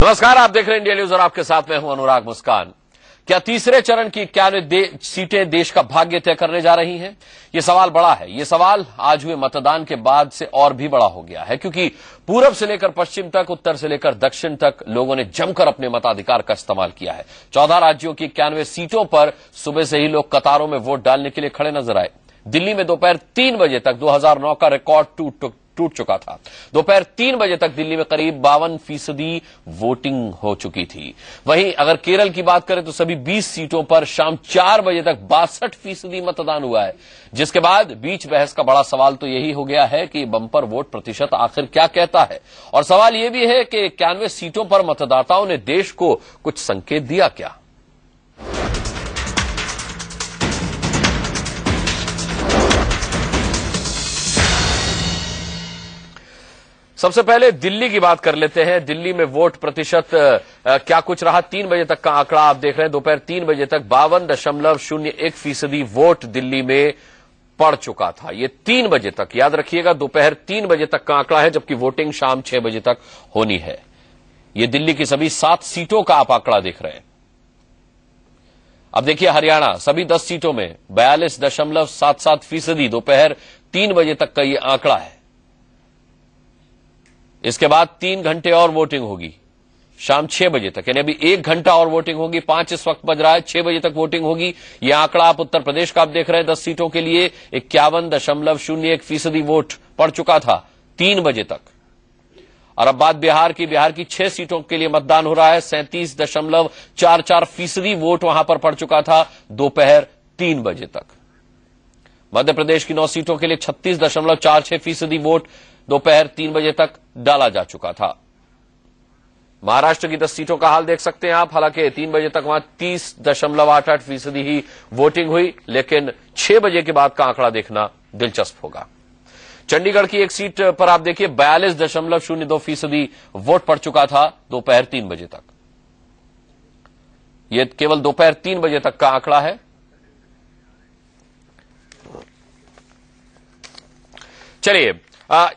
नमस्कार, आप देख रहे हैं इंडिया न्यूज और आपके साथ मैं हूं अनुराग मुस्कान। क्या तीसरे चरण की 91 सीटें देश का भाग्य तय करने जा रही हैं? यह सवाल बड़ा है। यह सवाल आज हुए मतदान के बाद से और भी बड़ा हो गया है, क्योंकि पूरब से लेकर पश्चिम तक, उत्तर से लेकर दक्षिण तक लोगों ने जमकर अपने मताधिकार का इस्तेमाल किया है। 14 राज्यों की 91 सीटों पर सुबह से ही लोग कतारों में वोट डालने के लिए खड़े नजर आए। दिल्ली में दोपहर 3 बजे तक 2009 का रिकॉर्ड टूट चुका था। दोपहर 3 बजे तक दिल्ली में करीब 52% वोटिंग हो चुकी थी। वहीं अगर केरल की बात करें तो सभी 20 सीटों पर शाम 4 बजे तक 62% मतदान हुआ है। जिसके बाद बीच बहस का बड़ा सवाल तो यही हो गया है कि बंपर वोट प्रतिशत आखिर क्या कहता है, और सवाल यह भी है कि 91 सीटों पर मतदाताओं ने देश को कुछ संकेत दिया क्या? सबसे पहले दिल्ली की बात कर लेते हैं। दिल्ली में वोट प्रतिशत क्या कुछ रहा? 3 बजे तक का आंकड़ा आप देख रहे हैं। दोपहर 3 बजे तक 52.01% वोट दिल्ली में पड़ चुका था। ये 3 बजे तक, याद रखिएगा, दोपहर 3 बजे तक का आंकड़ा है, जबकि वोटिंग शाम 6 बजे तक होनी है। ये दिल्ली की सभी 7 सीटों का आप आंकड़ा देख रहे हैं। अब देखिए हरियाणा, सभी 10 सीटों में 42.77% दोपहर 3 बजे तक का ये आंकड़ा है। इसके बाद 3 घंटे और वोटिंग होगी शाम 6 बजे तक, यानी अभी 1 घंटा और वोटिंग होगी। 5 इस वक्त बज रहा है, 6 बजे तक वोटिंग होगी। यह आंकड़ा आप उत्तर प्रदेश का आप देख रहे हैं। 10 सीटों के लिए 51.01% वोट पड़ चुका था 3 बजे तक। और अब बात बिहार की 6 सीटों के लिए मतदान हो रहा है। 37.44% वोट वहां पर पड़ चुका था दोपहर 3 बजे तक। मध्य प्रदेश की 9 सीटों के लिए 36.46% वोट दोपहर 3 बजे तक डाला जा चुका था। महाराष्ट्र की 10 सीटों का हाल देख सकते हैं आप। हालांकि 3 बजे तक वहां 30.88% ही वोटिंग हुई, लेकिन 6 बजे के बाद का आंकड़ा देखना दिलचस्प होगा। चंडीगढ़ की एक सीट पर आप देखिए 42.02% वोट पड़ चुका था दोपहर 3 बजे तक। यह केवल दोपहर 3 बजे तक का आंकड़ा है। चलिए,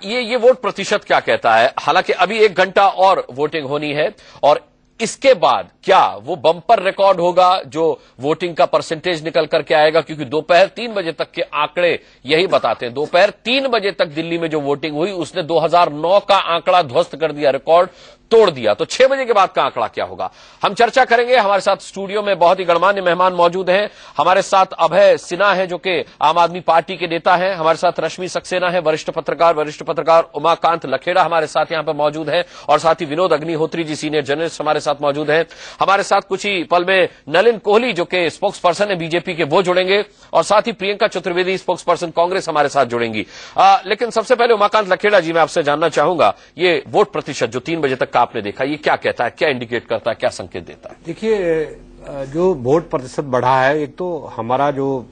ये वोट प्रतिशत क्या कहता है? हालांकि अभी 1 घंटा और वोटिंग होनी है, और इसके बाद क्या वो बम्पर रिकॉर्ड होगा जो वोटिंग का परसेंटेज निकल करके आएगा? क्योंकि दोपहर 3 बजे तक के आंकड़े यही बताते हैं। दोपहर 3 बजे तक दिल्ली में जो वोटिंग हुई उसने 2009 का आंकड़ा ध्वस्त कर दिया, रिकॉर्ड तोड़ दिया। तो 6 बजे के बाद का आंकड़ा क्या होगा, हम चर्चा करेंगे। हमारे साथ स्टूडियो में बहुत ही गणमान्य मेहमान मौजूद हैं। हमारे साथ अभय सिन्हा है, जो कि आम आदमी पार्टी के नेता हैं। हमारे साथ रश्मि सक्सेना है, वरिष्ठ पत्रकार उमाकांत लखेड़ा हमारे साथ यहां पर मौजूद हैं, और साथ ही विनोद अग्निहोत्री जी, सीनियर जर्नलिस्ट, हमारे साथ मौजूद हैं। हमारे साथ कुछ ही पल में नलिन कोहली, जो कि स्पोक्स पर्सन है बीजेपी के, वो जुड़ेंगे, और साथ ही प्रियंका चतुर्वेदी, स्पोक्स पर्सन कांग्रेस, हमारे साथ जुड़ेंगी। लेकिन सबसे पहले उमाकांत लखेड़ा जी, मैं आपसे जानना चाहूंगा, ये वोट प्रतिशत जो 3 बजे तक का आपने देखा, ये क्या कहता है, क्या इंडिकेट करता है, क्या संकेत देता है? देखिए, जो वोट प्रतिशत बढ़ा है, एक तो हमारा जो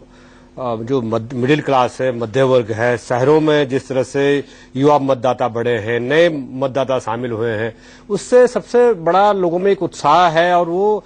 मिडिल क्लास है, मध्य वर्ग है, शहरों में जिस तरह से युवा मतदाता बढ़े हैं, नए मतदाता शामिल हुए हैं, उससे सबसे बड़ा लोगों में एक उत्साह है। और वो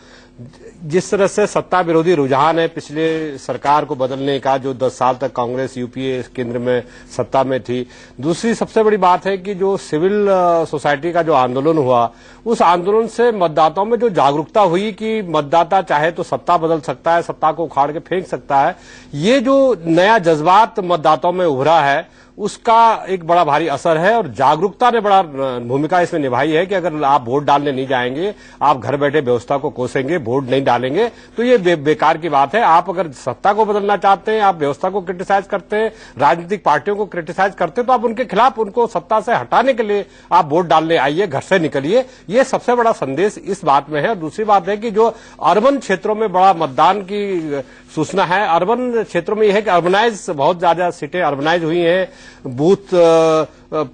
जिस तरह से सत्ता विरोधी रुझान है पिछले सरकार को बदलने का, जो 10 साल तक कांग्रेस यूपीए केंद्र में सत्ता में थी। दूसरी सबसे बड़ी बात है कि जो सिविल सोसाइटी का जो आंदोलन हुआ, उस आंदोलन से मतदाताओं में जो जागरूकता हुई कि मतदाता चाहे तो सत्ता बदल सकता है, सत्ता को उखाड़ के फेंक सकता है, ये जो नया जज्बात मतदाताओं में उभरा है, उसका एक बड़ा भारी असर है। और जागरूकता ने बड़ा भूमिका इसमें निभाई है कि अगर आप वोट डालने नहीं जाएंगे, आप घर बैठे व्यवस्था को कोसेंगे, वोट नहीं डालेंगे, तो ये बेकार की बात है। आप अगर सत्ता को बदलना चाहते हैं, आप व्यवस्था को क्रिटिसाइज करते हैं, राजनीतिक पार्टियों को क्रिटिसाइज करते हैं, तो आप उनके खिलाफ, उनको सत्ता से हटाने के लिए आप वोट डालने आइए, घर से निकलिए। ये सबसे बड़ा संदेश इस बात में है। और दूसरी बात है कि जो अर्बन क्षेत्रों में बड़ा मतदान की सूचना है, अर्बन क्षेत्रों में यह है कि अर्बनाइज, बहुत ज्यादा सीटें अर्बनाइज हुई हैं। बूथ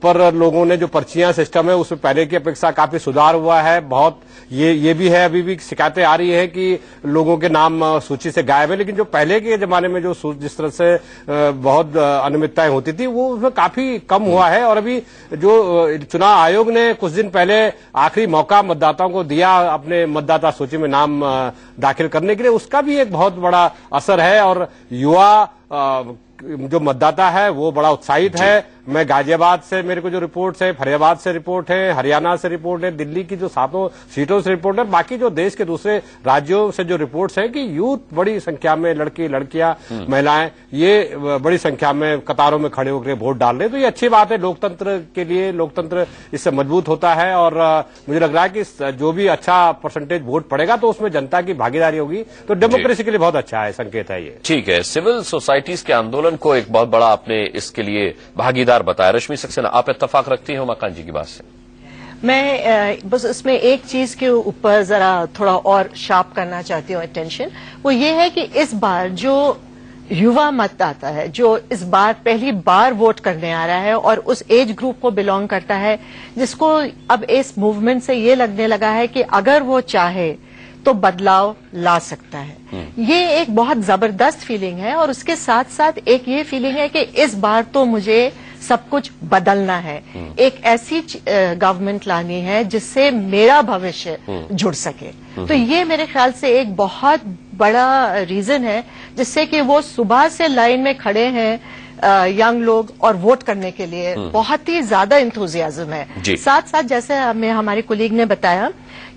पर लोगों ने जो पर्चियां सिस्टम है, उसमें पहले की अपेक्षा काफी सुधार हुआ है। बहुत ये भी है, अभी भी शिकायतें आ रही है कि लोगों के नाम सूची से गायब है, लेकिन जो पहले के जमाने में जो जिस तरह से बहुत अनियमितताएं होती थी, वो उसमें काफी कम हुआ है। और अभी जो चुनाव आयोग ने कुछ दिन पहले आखिरी मौका मतदाताओं को दिया अपने मतदाता सूची में नाम दाखिल करने के लिए, उसका भी एक बहुत बड़ा असर है। और युवा जो मतदाता है वो बड़ा उत्साहित है, मैं गाजियाबाद से मेरे को जो रिपोर्ट है, फरीदाबाद से रिपोर्ट है, हरियाणा से रिपोर्ट है, दिल्ली की जो 7 सीटों से रिपोर्ट है, बाकी जो देश के दूसरे राज्यों से जो रिपोर्ट्स है कि यूथ बड़ी संख्या में, लड़के लड़कियां महिलाएं ये बड़ी संख्या में कतारों में खड़े होकर वोट डाल रहे हैं। तो ये अच्छी बात है लोकतंत्र के लिए, लोकतंत्र इससे मजबूत होता है और मुझे लग रहा है कि जो भी अच्छा परसेंटेज वोट पड़ेगा तो उसमें जनता की भागीदारी होगी, तो डेमोक्रेसी के लिए बहुत अच्छा है, संकेत है ये। ठीक है, सिविल सोसाइटीज के आंदोलन को एक बहुत बड़ा आपने इसके लिए भागीदार बताया। रश्मि सक्सेना, आप इत्तेफाक रखती हैं उमाकांत जी की बात से? मैं बस इसमें एक चीज के ऊपर जरा थोड़ा और शार्प करना चाहती हूँ अटेंशन, वो ये है कि इस बार जो युवा मतदाता है, जो इस बार पहली बार वोट करने आ रहा है और उस एज ग्रुप को बिलोंग करता है, जिसको अब इस मूवमेंट से ये लगने लगा है कि अगर वो चाहे तो बदलाव ला सकता है, ये एक बहुत जबरदस्त फीलिंग है। और उसके साथ साथ एक ये फीलिंग है कि इस बार तो मुझे सब कुछ बदलना है, एक ऐसी गवर्नमेंट लानी है जिससे मेरा भविष्य जुड़ सके। तो ये मेरे ख्याल से एक बहुत बड़ा रीजन है जिससे कि वो सुबह से लाइन में खड़े हैं यंग लोग और वोट करने के लिए बहुत ही ज्यादा इंथुजियाज्म है। साथ साथ जैसे हमें हमारे कोलीग ने बताया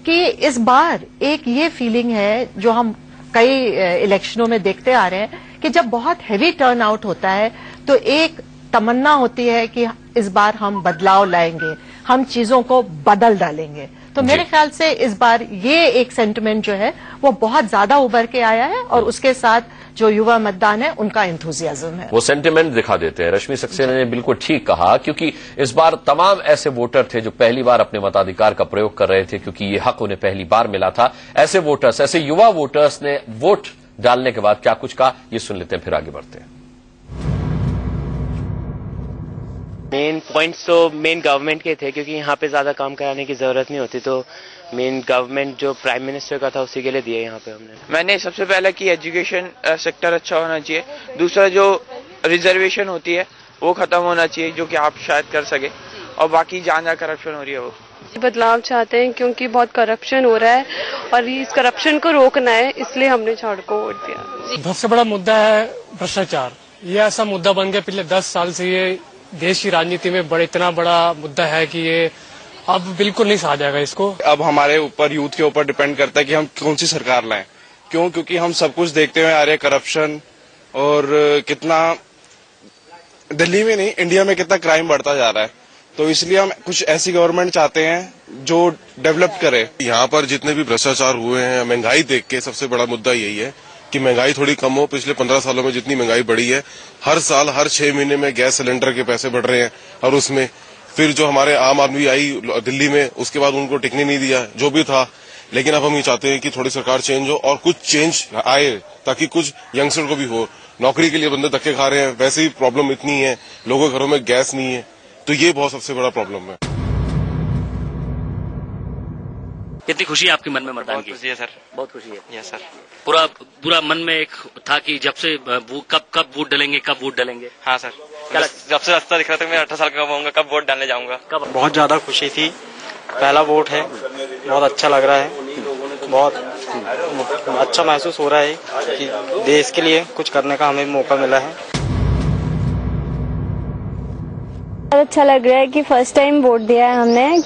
कि इस बार एक ये फीलिंग है जो हम कई इलेक्शनों में देखते आ रहे हैं कि जब बहुत हैवी टर्न आउट होता है तो एक तमन्ना होती है कि इस बार हम बदलाव लाएंगे, हम चीजों को बदल डालेंगे। तो मेरे ख्याल से इस बार ये एक सेंटिमेंट जो है वो बहुत ज्यादा उभर के आया है और उसके साथ जो युवा मतदान है उनका एंथुजियाज्म है, वो सेंटिमेंट दिखा देते हैं। रश्मि सक्सेना ने बिल्कुल ठीक कहा, क्योंकि इस बार तमाम ऐसे वोटर थे जो पहली बार अपने मताधिकार का प्रयोग कर रहे थे, क्योंकि ये हक उन्हें पहली बार मिला था। ऐसे वोटर्स, ऐसे युवा वोटर्स ने वोट डालने के बाद क्या कुछ कहा, ये सुन लेते हैं, फिर आगे बढ़ते हैं। मेन पॉइंट्स तो मेन गवर्नमेंट के थे, क्योंकि यहाँ पे ज्यादा काम कराने की जरूरत नहीं होती, तो मेन गवर्नमेंट जो प्राइम मिनिस्टर का था उसी के लिए दिए यहाँ पे मैंने सबसे पहले कि एजुकेशन सेक्टर अच्छा होना चाहिए, दूसरा जो रिजर्वेशन होती है वो खत्म होना चाहिए, जो कि आप शायद कर सके, और बाकी जहाँ जहाँ करप्शन हो रही है वो बदलाव चाहते हैं, क्योंकि बहुत करप्शन हो रहा है और इस करप्शन को रोकना है, इसलिए हमने झाड़ू को वोट दिया। सबसे बड़ा मुद्दा है भ्रष्टाचार। ये ऐसा मुद्दा बन गया पिछले 10 साल से, ये देश की राजनीति में इतना बड़ा मुद्दा है कि ये अब बिल्कुल नहीं सहा जाएगा इसको। अब हमारे ऊपर, यूथ के ऊपर डिपेंड करता है कि हम कौन सी सरकार लाएं। क्यों? क्योंकि हम सब कुछ देखते हुए आ रहे हैं, करप्शन और कितना दिल्ली में नहीं इंडिया में कितना क्राइम बढ़ता जा रहा है, तो इसलिए हम कुछ ऐसी गवर्नमेंट चाहते हैं जो डेवलप करे। यहाँ पर जितने भी भ्रष्टाचार हुए हैं, महंगाई देख के सबसे बड़ा मुद्दा यही है कि महंगाई थोड़ी कम हो। पिछले 15 सालों में जितनी महंगाई बढ़ी है, हर साल हर 6 महीने में गैस सिलेंडर के पैसे बढ़ रहे हैं, और उसमें फिर जो हमारे आम आदमी आई दिल्ली में, उसके बाद उनको टिकने नहीं दिया, जो भी था। लेकिन अब हम ये चाहते हैं कि थोड़ी सरकार चेंज हो और कुछ चेंज आए, ताकि कुछ यंगस्टर को भी हो। नौकरी के लिए बंदे धक्के खा रहे हैं, वैसे ही प्रॉब्लम इतनी है, लोगों के घरों में गैस नहीं है, तो ये बहुत सबसे बड़ा प्रॉब्लम है। कितनी खुशी है आपके मन में मतदान की? खुशी है सर, बहुत खुशी है। Yes sir. पूरा मन में एक था कि जब से कब वोट डालेंगे? हाँ सर, जब से रास्ता दिख रहा था मैं 18 साल का होऊंगा, कब वोट डालने जाऊंगा। बहुत ज्यादा खुशी थी, पहला वोट है, बहुत अच्छा लग रहा है, बहुत अच्छा महसूस हो रहा है कि देश के लिए कुछ करने का हमें मौका मिला है। अच्छा लग रहा है कि फर्स्ट टाइम वोट दिया है हमने।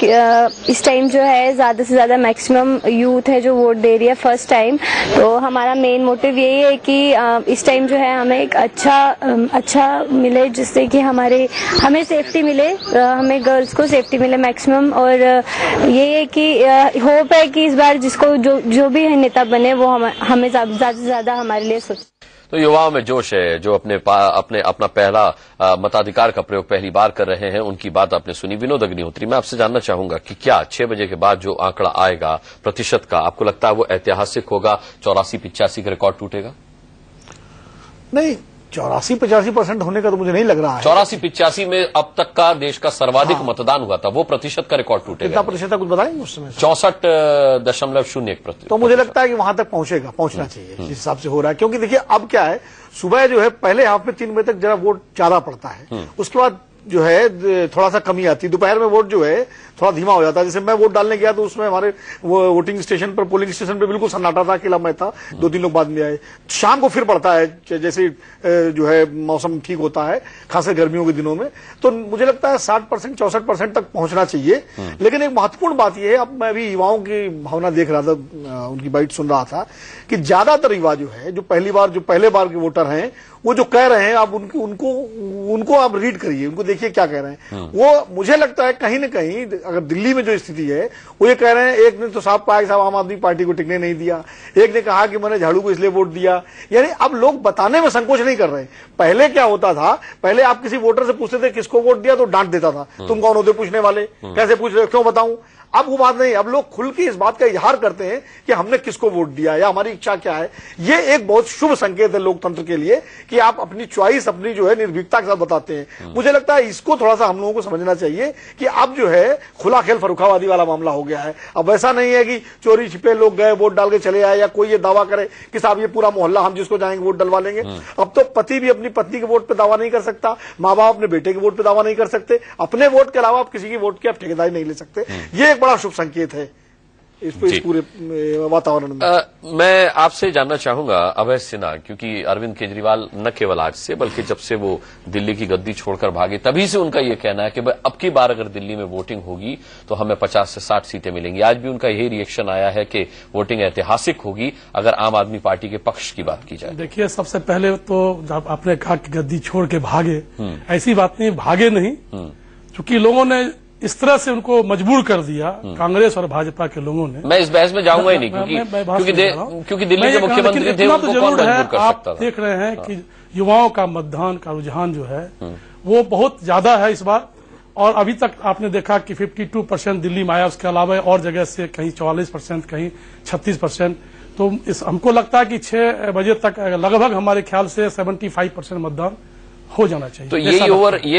इस टाइम जो है ज्यादा से ज्यादा मैक्सिमम यूथ है जो वोट दे रही है फर्स्ट टाइम, तो हमारा मेन मोटिव यही है कि इस टाइम जो है हमें एक अच्छा मिले, जिससे कि हमें सेफ्टी मिले, हमें गर्ल्स को सेफ्टी मिले मैक्सिमम। और ये है कि होप है कि इस बार जिसको जो भी नेता बने वो हमें ज्यादा से ज्यादा हमारे लिए सोचे। तो युवाओं में जोश है, जो अपना पहला मताधिकार का प्रयोग पहली बार कर रहे हैं, उनकी बात आपने सुनी। विनोद अग्निहोत्री, मैं आपसे जानना चाहूंगा कि क्या 6 बजे के बाद जो आंकड़ा आएगा प्रतिशत का, आपको लगता है वो ऐतिहासिक होगा, 84-85 का रिकॉर्ड टूटेगा? नहीं, 84-85% होने का तो मुझे नहीं लग रहा है। 84-85 में अब तक का देश का सर्वाधिक मतदान हुआ था, वो प्रतिशत का रिकॉर्ड टूटेगा। कितना प्रतिशत कुछ बताएंगे उस समय? 64.01%। तो मुझे लगता है कि वहां तक पहुंचना चाहिए जिस हिसाब से हो रहा है। क्योंकि देखिए अब क्या है, सुबह जो है पहले हाफ में 3 बजे तक जरा वोट ज्यादा पड़ता है, उसके बाद जो है थोड़ा सा कमी आती है, दोपहर में वोट जो है थोड़ा धीमा हो जाता है। जैसे मैं वोट डालने गया तो उसमें हमारे वो वोटिंग स्टेशन पर, पोलिंग स्टेशन पर बिल्कुल सन्नाटा था, अकेला मैं था, 2-3 लोग बाद में आए। शाम को फिर पड़ता है जैसे जो है मौसम ठीक होता है, खासकर गर्मियों के दिनों में, तो मुझे लगता है 60% 64% तक पहुंचना चाहिए। लेकिन एक महत्वपूर्ण बात यह है, अब मैं अभी युवाओं की भावना देख रहा था, उनकी बाइट सुन रहा था, कि ज्यादातर युवा जो है, जो पहले बार के वोटर हैं, वो जो कह रहे हैं, आप उनको आप रीड करिए, उनको देखिए क्या कह रहे हैं। वो मुझे लगता है कहीं ना कहीं, अगर दिल्ली में जो स्थिति है, वो ये कह रहे हैं, एक ने तो साहब कहा कि साहब आम आदमी पार्टी को टिकने नहीं दिया, एक ने कहा कि मैंने झाड़ू को इसलिए वोट दिया। यानी अब लोग बताने में संकोच नहीं कर रहे। पहले क्या होता था, पहले आप किसी वोटर से पूछते थे किसको वोट दिया, तो डांट देता था, तुम कौन होते पूछने वाले, कैसे पूछ रहे हो, क्यों बताऊं। अब वो बात नहीं, अब लोग खुल के इस बात का इजहार करते हैं कि हमने किसको वोट दिया या हमारी इच्छा क्या है। ये एक बहुत शुभ संकेत है लोकतंत्र के लिए कि आप अपनी चॉइस, अपनी जो है निर्भीकता के साथ बताते हैं। मुझे लगता है इसको थोड़ा सा हम लोगों को समझना चाहिए कि अब जो है खुला खेल फर्रुखाबादी वाला मामला हो गया है। अब ऐसा नहीं है कि चोरी छिपे लोग गए वोट डाल के चले आए, या कोई ये दावा करे कि साहब ये पूरा मोहल्ला हम जिसको जाएंगे वोट डलवा लेंगे। अब तो पति भी अपनी पत्नी के वोट पे दावा नहीं कर सकता, माँ बाप अपने बेटे के वोट पे दावा नहीं कर सकते, अपने वोट के अलावा आप किसी की वोट की आप ठेकेदारी नहीं ले सकते। ये एक बड़ा शुभ संकेत है इस पूरे वातावरण में। मैं आपसे जानना चाहूंगा अभय सिन्हा, क्योंकि अरविंद केजरीवाल न केवल आज से बल्कि जब से वो दिल्ली की गद्दी छोड़कर भागे तभी से उनका ये कहना है कि अब की बार अगर दिल्ली में वोटिंग होगी तो हमें 50 से 60 सीटें मिलेंगी। आज भी उनका यही रिएक्शन आया है कि वोटिंग ऐतिहासिक होगी अगर आम आदमी पार्टी के पक्ष की बात की जाए। देखिए, सबसे पहले तो जब आपने कहा कि गद्दी छोड़ के भागे, ऐसी बात नहीं, भागे नहीं, क्योंकि लोगों ने इस तरह से उनको मजबूर कर दिया, कांग्रेस और भाजपा के लोगों ने। मैं इस बहस में जाऊंगा ही नहीं, क्योंकि दिल्ली के मुख्यमंत्री थे, उनको कौन मजबूर कर सकता था। देख रहे हैं कि युवाओं का मतदान का रुझान जो है वो बहुत ज्यादा है इस बार, और अभी तक आपने देखा कि 52% दिल्ली में आया, उसके अलावा और जगह से कहीं 44%, कहीं 36%। तो हमको लगता है कि 6 बजे तक लगभग हमारे ख्याल से 75% मतदान हो जाना चाहिए। तो यही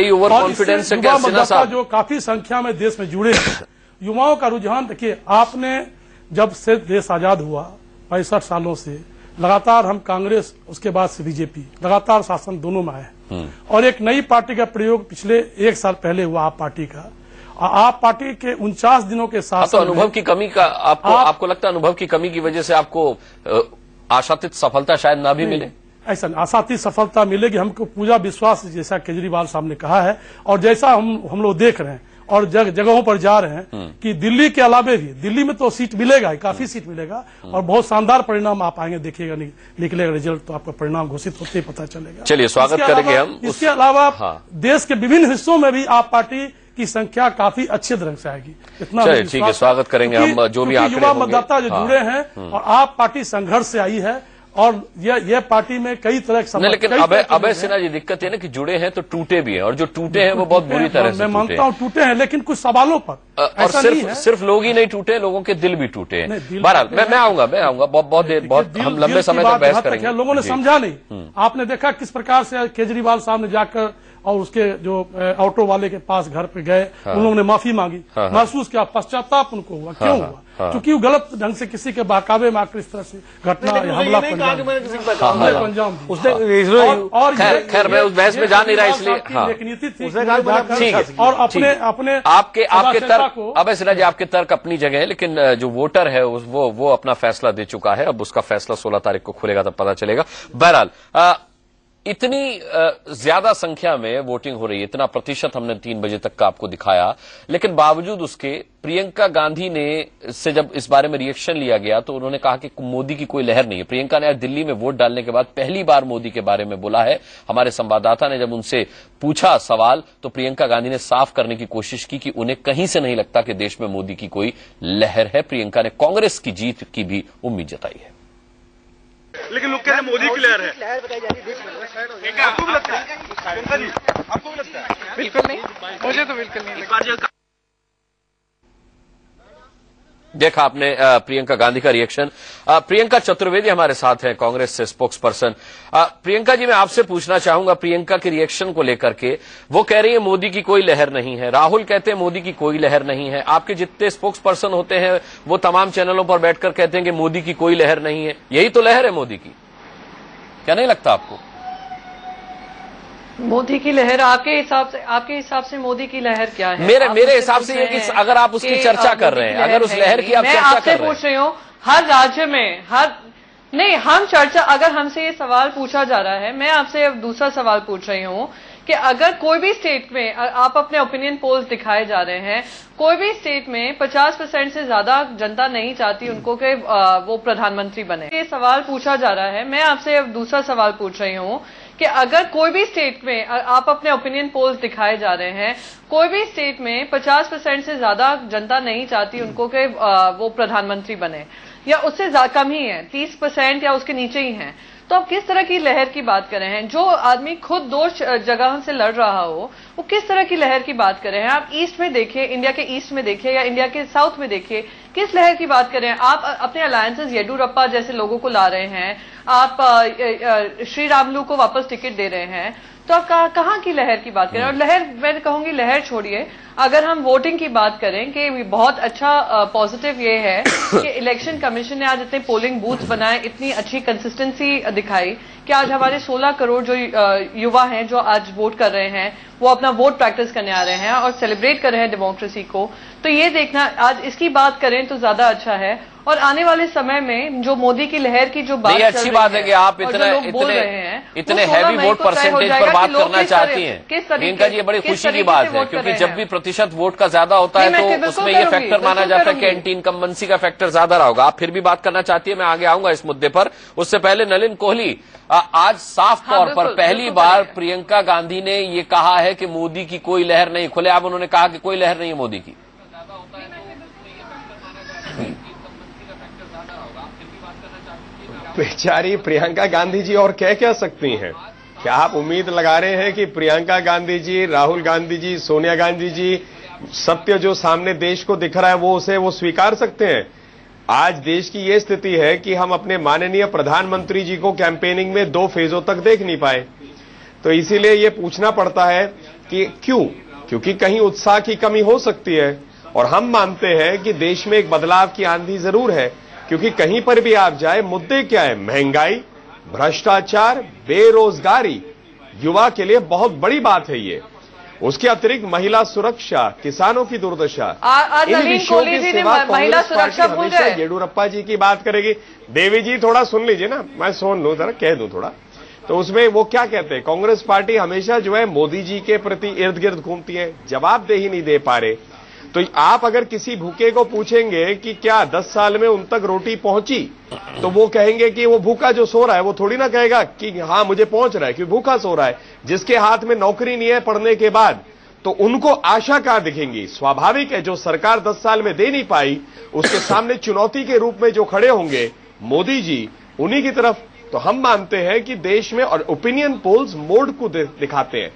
ओवर कॉन्फिडेंस है क्या सिन्हा साहब? जो काफी संख्या में देश में जुड़े हैं, युवाओं का रुझान देखिए, आपने जब से देश आजाद हुआ 65 सालों से लगातार हम कांग्रेस, उसके बाद से बीजेपी, लगातार शासन दोनों में आए, और एक नई पार्टी का प्रयोग पिछले 1 साल पहले हुआ आप पार्टी का। आप पार्टी के 49 दिनों के साथ तो अनुभव की कमी का आपको लगता है अनुभव की कमी की वजह से आपको आशातीत सफलता शायद ना भी मिले? ऐसा आशातीत सफलता मिलेगी, हमको पूरा विश्वास, जैसा केजरीवाल साहब ने कहा है और जैसा हम लोग देख रहे हैं और जगहों पर जा रहे हैं कि दिल्ली के अलावे भी, दिल्ली में तो सीट मिलेगा, काफी सीट मिलेगा और बहुत शानदार परिणाम आप आएंगे, देखिएगा, निकलेगा रिजल्ट तो आपका परिणाम घोषित होते ही पता चलेगा। चलिए, स्वागत करेंगे हम। इसके अलावा देश के विभिन्न हिस्सों में भी आप पार्टी की संख्या काफी अच्छे ढंग से आएगी, इतना ठीक है, स्वागत करेंगे हम। जो भी युवा मतदाता जो जुड़े हैं, और आप पार्टी संघर्ष से आई है, और यह पार्टी में कई तरह के, लेकिन अभय सिन्हा जी, दिक्कत है ना कि जुड़े हैं तो टूटे भी हैं, और जो टूटे हैं वो बहुत बुरी तरह से मैं मानता हूं टूटे हैं, लेकिन कुछ सवालों पर और सिर्फ लोग ही नहीं टूटे, लोगों के दिल भी टूटे हैं। बहरहाल मैं आऊंगा बहुत हम लंबे समय तक बहस करेंगे। लोगों ने समझा नहीं, आपने देखा किस प्रकार से केजरीवाल साहब ने जाकर और उसके जो ऑटो वाले के पास घर पे गए, उन लोगों ने माफी मांगी, महसूस किया, पश्चाताप उनको हुआ, क्यों हुआ? क्योंकि वो गलत ढंग से किसी के बहकावे में आकर इस तरह से घटना हमला पंजाब और खैर मैं उस बहस में जा नहीं रहा, इसलिए एक नीति थी। ठीक है, और अपने आपके तर्क, अभय सिन्हा जी, आपके तर्क अपनी जगह है, लेकिन जो वोटर है वो अपना फैसला दे चुका है। अब उसका फैसला 16 तारीख को खुलेगा, तब पता चलेगा। बहरहाल इतनी ज्यादा संख्या में वोटिंग हो रही है, इतना प्रतिशत हमने 3 बजे तक का आपको दिखाया, लेकिन बावजूद उसके प्रियंका गांधी ने से जब इस बारे में रिएक्शन लिया गया तो उन्होंने कहा कि मोदी की कोई लहर नहीं है। प्रियंका ने आज दिल्ली में वोट डालने के बाद पहली बार मोदी के बारे में बोला है। हमारे संवाददाता ने जब उनसे पूछा सवाल तो प्रियंका गांधी ने साफ करने की कोशिश की कि उन्हें कहीं से नहीं लगता कि देश में मोदी की कोई लहर है। प्रियंका ने कांग्रेस की जीत की भी उम्मीद जताई है। लेकिन लोग कह रहे मोदी की लहर है, आपको भी लगता है? आपको भी लगता है? बिल्कुल नहीं, मुझे तो बिल्कुल नहीं लगता। देखा आपने प्रियंका गांधी का रिएक्शन। प्रियंका चतुर्वेदी हमारे साथ हैं, कांग्रेस से स्पोक्स पर्सन। प्रियंका जी, मैं आपसे पूछना चाहूंगा प्रियंका के रिएक्शन को लेकर के। वो कह रही है मोदी की कोई लहर नहीं है, राहुल कहते हैं मोदी की कोई लहर नहीं है, आपके जितने स्पोक्स पर्सन होते हैं वो तमाम चैनलों पर बैठकर कहते हैं कि मोदी की कोई लहर नहीं है। यही तो लहर है मोदी की, क्या नहीं लगता आपको? मोदी की लहर आपके हिसाब से मोदी की लहर क्या है? मेरे हिसाब से ये कि अगर आप उसकी चर्चा कर रहे हैं, अगर उस लहर की आप चर्चा कर रहे हैं, मैं आपसे पूछ रही हूँ हर राज्य में नहीं हम चर्चा, अगर हमसे ये सवाल पूछा जा रहा है, मैं आपसे दूसरा सवाल पूछ रही हूँ कि अगर कोई भी स्टेट में आप अपने ओपिनियन पोल्स दिखाए जा रहे हैं, कोई भी स्टेट में 50% से ज्यादा जनता नहीं चाहती उनको कि वो प्रधानमंत्री बने, ये सवाल पूछा जा रहा है, मैं आपसे दूसरा सवाल पूछ रही हूँ कि अगर कोई भी स्टेट में आप अपने ओपिनियन पोल्स दिखाए जा रहे हैं, कोई भी स्टेट में 50% से ज्यादा जनता नहीं चाहती उनको कि वो प्रधानमंत्री बने, या उससे कम ही है, 30% या उसके नीचे ही हैं, तो आप किस तरह की लहर की बात कर रहे हैं? जो आदमी खुद 2 जगहों से लड़ रहा हो, वो किस तरह की लहर की बात कर रहे हैं? आप ईस्ट में देखिए, इंडिया के ईस्ट में देखिए या इंडिया के साउथ में देखिए, किस लहर की बात कर रहे हैं? आप अपने अलायंसेस येडुरप्पा जैसे लोगों को ला रहे हैं, आप श्री रामुलु को वापस टिकट दे रहे हैं, तो आप कहाँ की लहर की बात करें? और लहर, मैं कहूंगी लहर छोड़िए, अगर हम वोटिंग की बात करें कि बहुत अच्छा पॉजिटिव ये है कि इलेक्शन कमीशन ने आज इतने पोलिंग बूथ बनाए, इतनी अच्छी कंसिस्टेंसी दिखाई कि आज हमारे 16 करोड़ जो युवा हैं जो आज वोट कर रहे हैं, वो अपना वोट प्रैक्टिस करने आ रहे हैं और सेलिब्रेट कर रहे हैं डेमोक्रेसी को, तो ये देखना, आज इसकी बात करें तो ज्यादा अच्छा है। और आने वाले समय में जो मोदी की लहर की जो बात, अच्छी बात है कि आप इतने हैवी वोट परसेंटेज पर बात करना चाहती हैं प्रियंका जी, ये बड़ी खुशी की बात है, क्योंकि जब भी प्रतिशत वोट का ज्यादा होता है तो उसमें ये फैक्टर माना जाता है कि एंटी इनकम्बेंसी का फैक्टर ज्यादा रहा होगा। आप फिर भी बात करना चाहती है, मैं आगे आऊंगा इस मुद्दे पर। उससे पहले नलिन कोहली, आज साफ तौर पर पहली बार प्रियंका गांधी ने ये कहा है कि मोदी की कोई लहर नहीं, खुलेआम उन्होंने कहा कि कोई लहर नहीं है मोदी की। बेचारी प्रियंका गांधी जी और क्या सकती हैं? क्या आप उम्मीद लगा रहे हैं कि प्रियंका गांधी जी, राहुल गांधी जी, सोनिया गांधी जी, सत्य जो सामने देश को दिख रहा है वो स्वीकार सकते हैं? आज देश की ये स्थिति है कि हम अपने माननीय प्रधानमंत्री जी को कैंपेनिंग में 2 फेजों तक देख नहीं पाए, तो इसीलिए ये पूछना पड़ता है कि क्यों? क्योंकि कहीं उत्साह की कमी हो सकती है, और हम मानते हैं कि देश में एक बदलाव की आंधी जरूर है, क्योंकि कहीं पर भी आप जाए, मुद्दे क्या है? महंगाई, भ्रष्टाचार, बेरोजगारी, युवा के लिए बहुत बड़ी बात है ये। उसके अतिरिक्त महिला सुरक्षा, किसानों की दुर्दशा, इन विषयों की सेवा कांग्रेस पार्टी हमेशा येडुरप्पा जी की बात करेगी। देवी जी थोड़ा सुन लीजिए ना, मैं सुन लूं, जरा कह दूं थोड़ा। तो उसमें वो क्या कहते हैं, कांग्रेस पार्टी हमेशा जो है मोदी जी के प्रति इर्द गिर्द घूमती है, जवाबदेही नहीं दे पा रहे। तो आप अगर किसी भूखे को पूछेंगे कि क्या 10 साल में उन तक रोटी पहुंची, तो वो कहेंगे कि वो भूखा जो सो रहा है, वो थोड़ी ना कहेगा कि हाँ मुझे पहुंच रहा है, क्योंकि भूखा सो रहा है। जिसके हाथ में नौकरी नहीं है पढ़ने के बाद, तो उनको आशा कहां दिखेंगी? स्वाभाविक है, जो सरकार 10 साल में दे नहीं पाई, उसके सामने चुनौती के रूप में जो खड़े होंगे मोदी जी, उन्हीं की तरफ। तो हम मानते हैं कि देश में, और ओपिनियन पोल्स मोड को दिखाते हैं,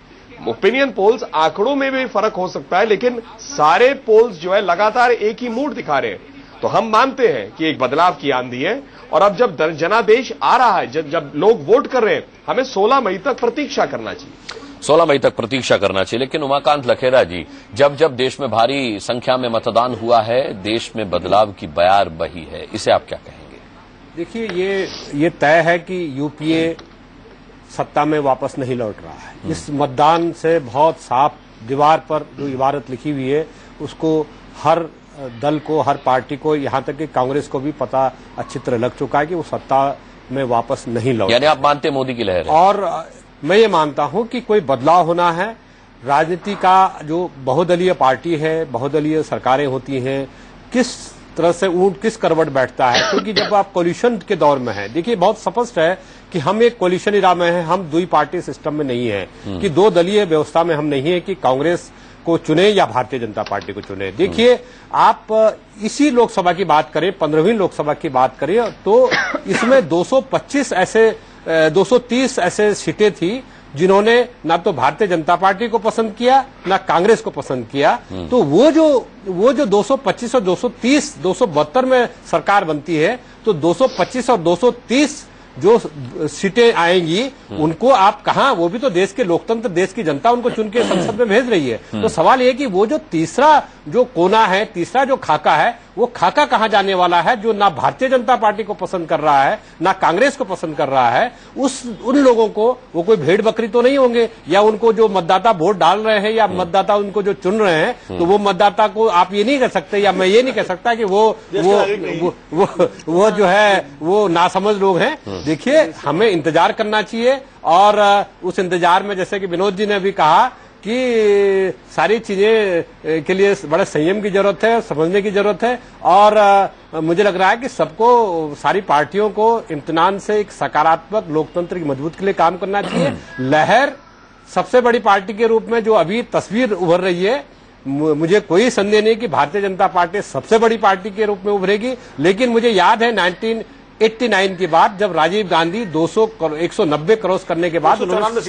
ओपिनियन पोल्स आंकड़ों में भी फर्क हो सकता है, लेकिन सारे पोल्स जो है लगातार एक ही मूड दिखा रहे हैं। तो हम मानते हैं कि एक बदलाव की आंधी है, और अब जब जनादेश आ रहा है, जब लोग वोट कर रहे हैं, हमें 16 मई तक प्रतीक्षा करना चाहिए। 16 मई तक प्रतीक्षा करना चाहिए। लेकिन उमाकांत लखेरा जी, जब जब देश में भारी संख्या में मतदान हुआ है, देश में बदलाव की बयार बही है, इसे आप क्या कहेंगे? देखिए, ये तय है कि यूपीए सत्ता में वापस नहीं लौट रहा है। इस मतदान से बहुत साफ दीवार पर जो इबारत लिखी हुई है, उसको हर दल को, हर पार्टी को, यहां तक कि कांग्रेस को भी पता अच्छी तरह लग चुका है कि वो सत्ता में वापस नहीं लौट। यानी आप मानते मोदी की लहर है? और मैं ये मानता हूं कि कोई बदलाव होना है। राजनीति का जो बहुदलीय पार्टी है, बहुदलीय सरकारें होती हैं, किस तरह से ऊंट किस करवट बैठता है, क्योंकि जब आप कोलिशन के दौर में हैं, देखिए बहुत स्पष्ट है कि हम एक कोलिशन इरा में हैं, हम 2 पार्टी सिस्टम में नहीं है, कि 2 दलीय व्यवस्था में हम नहीं है कि कांग्रेस को चुने या भारतीय जनता पार्टी को चुने। देखिए, आप इसी लोकसभा की बात करें, 15वीं लोकसभा की बात करें, तो इसमें 230 ऐसे सीटें थी जिन्होंने ना तो भारतीय जनता पार्टी को पसंद किया, ना कांग्रेस को पसंद किया। तो वो जो 225 और 230, 272 में सरकार बनती है, तो 225 और 230 जो सीटें आएंगी उनको आप कहां, वो भी तो देश के लोकतंत्र, देश की जनता उनको चुन के संसद में भेज रही है। तो सवाल ये कि वो जो तीसरा जो कोना है, तीसरा जो खाका है, वो खाका कहां जाने वाला है, जो ना भारतीय जनता पार्टी को पसंद कर रहा है ना कांग्रेस को पसंद कर रहा है। उन लोगों को वो कोई भेड़ बकरी तो नहीं होंगे, या उनको जो मतदाता वोट डाल रहे हैं या मतदाता उनको जो चुन रहे हैं, तो वो मतदाता को आप ये नहीं कह सकते, या मैं ये नहीं कह सकता कि वो जो है वो नासमझ लोग हैं। देखिए, हमें इंतजार करना चाहिए, और उस इंतजार में जैसे कि विनोद जी ने भी कहा कि सारी चीजें के लिए बड़े संयम की जरूरत है, समझने की जरूरत है, और मुझे लग रहा है कि सबको, सारी पार्टियों को इम्तिनान से एक सकारात्मक लोकतंत्र की मजबूत के लिए काम करना चाहिए। लहर सबसे बड़ी पार्टी के रूप में जो अभी तस्वीर उभर रही है, मुझे कोई संदेह नहीं कि भारतीय जनता पार्टी सबसे बड़ी पार्टी के रूप में उभरेगी। लेकिन मुझे याद है 1989 के बाद, जब राजीव गांधी 190 क्रॉस करने के बाद उन्होंने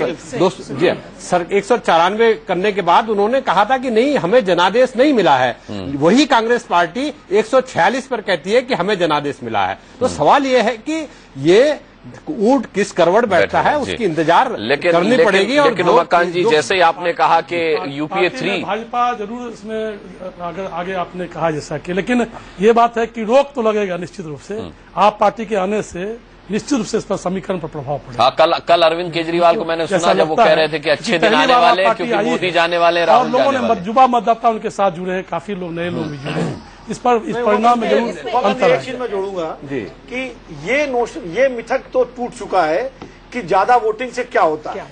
194 करने के बाद उन्होंने कहा था कि नहीं, हमें जनादेश नहीं मिला है। वही कांग्रेस पार्टी 146 पर कहती है कि हमें जनादेश मिला है। तो सवाल ये है कि ये ऊंट किस करवट बैठता है, उसकी इंतजार करनी पड़ेगी। और लेकिन उमाकांत जी, जैसे ही आपने कहा कि यूपीए 3 भाजपा जरूर इसमें आगे आपने कहा जैसा कि, लेकिन ये बात है कि रोक तो लगेगा निश्चित रूप से। आप पार्टी के आने से निश्चित रूप से इस पर समीकरण पर प्रभाव पड़ेगा। हाँ, कल अरविंद केजरीवाल को मैंने सुना जब वो कह रहे थे कि अच्छे दिन आने वाले हैं क्योंकि मोदी जाने वाले हैं, और लोगों ने युवा मतदाता उनके साथ जुड़े हैं, काफी लोग नए लोग भी जुड़े हैं। इस परिणाम में जरूर अंतर है। एक चीज मैं जोड़ूंगा कि ये मिथक तो टूट चुका है कि ज्यादा वोटिंग से क्या होता है,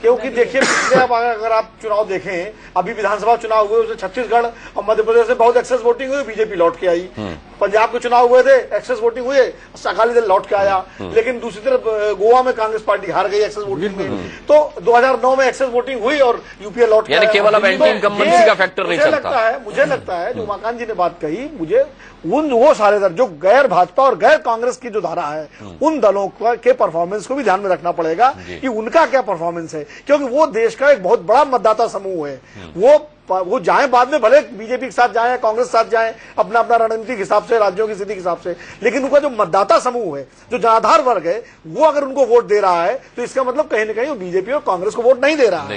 क्योंकि देखिए पिछले अगर आप चुनाव देखें, अभी विधानसभा चुनाव हुए, उसमें छत्तीसगढ़ और मध्य प्रदेश में बहुत एक्सेस वोटिंग हुई, बीजेपी लौट के आई। पंजाब के चुनाव हुए थे, एक्सेस वोटिंग हुई, अकाली दल लौट के आया। लेकिन दूसरी तरफ गोवा में कांग्रेस पार्टी हार गई एक्सेस वोटिंग में। तो 2009 में एक्सेस वोटिंग हुई और यूपीए लौट के आया। केवल अब एंटी इनकम्बेंसी का फैक्टर नहीं चलता। मुझे लगता है जो उमाकांत जी ने बात कही, मुझे वो सारे दल जो गैर भाजपा और गैर कांग्रेस की जो धारा है, उन दलों के परफॉर्मेंस को भी ध्यान में रखना पड़ेगा कि उनका क्या परफॉर्मेंस है, क्योंकि वो देश का एक बहुत बड़ा मतदाता समूह है। वो जाएं बाद में, भले बीजेपी के साथ जाएं, कांग्रेस के साथ जाएं, अपना अपना रणनीतिक हिसाब से, राज्यों की स्थिति के हिसाब से, लेकिन उनका जो मतदाता समूह है, जो जनाधार वर्ग है, वो अगर उनको वोट दे रहा है तो इसका मतलब कहीं न कहीं वो बीजेपी और कांग्रेस को वोट नहीं दे रहा है।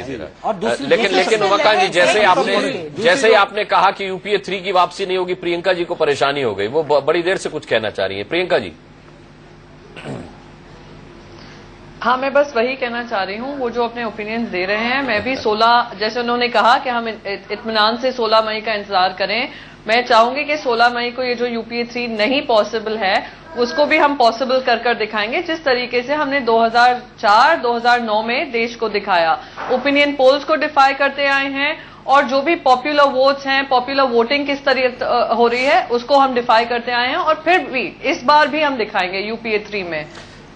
लेकिन उमाकांत जी, जैसे ही आपने कहा कि यूपीए 3 की वापसी नहीं होगी, प्रियंका जी को परेशानी हो गई, वो बड़ी देर से कुछ कहना चाह रही है। प्रियंका जी। हाँ, मैं बस वही कहना चाह रही हूँ, वो जो अपने ओपिनियंस दे रहे हैं, मैं भी 16, जैसे उन्होंने कहा कि हम इत्मीनान से 16 मई का इंतजार करें, मैं चाहूंगी कि 16 मई को ये जो यूपीए 3 नहीं पॉसिबल है, उसको भी हम पॉसिबल कर दिखाएंगे, जिस तरीके से हमने 2004-2009 में देश को दिखाया। ओपिनियन पोल्स को डिफाई करते आए हैं, और जो भी पॉपुलर वोट्स हैं, पॉपुलर वोटिंग किस तरह हो रही है, उसको हम डिफाई करते आए हैं, और फिर भी इस बार भी हम दिखाएंगे यूपीए 3 में।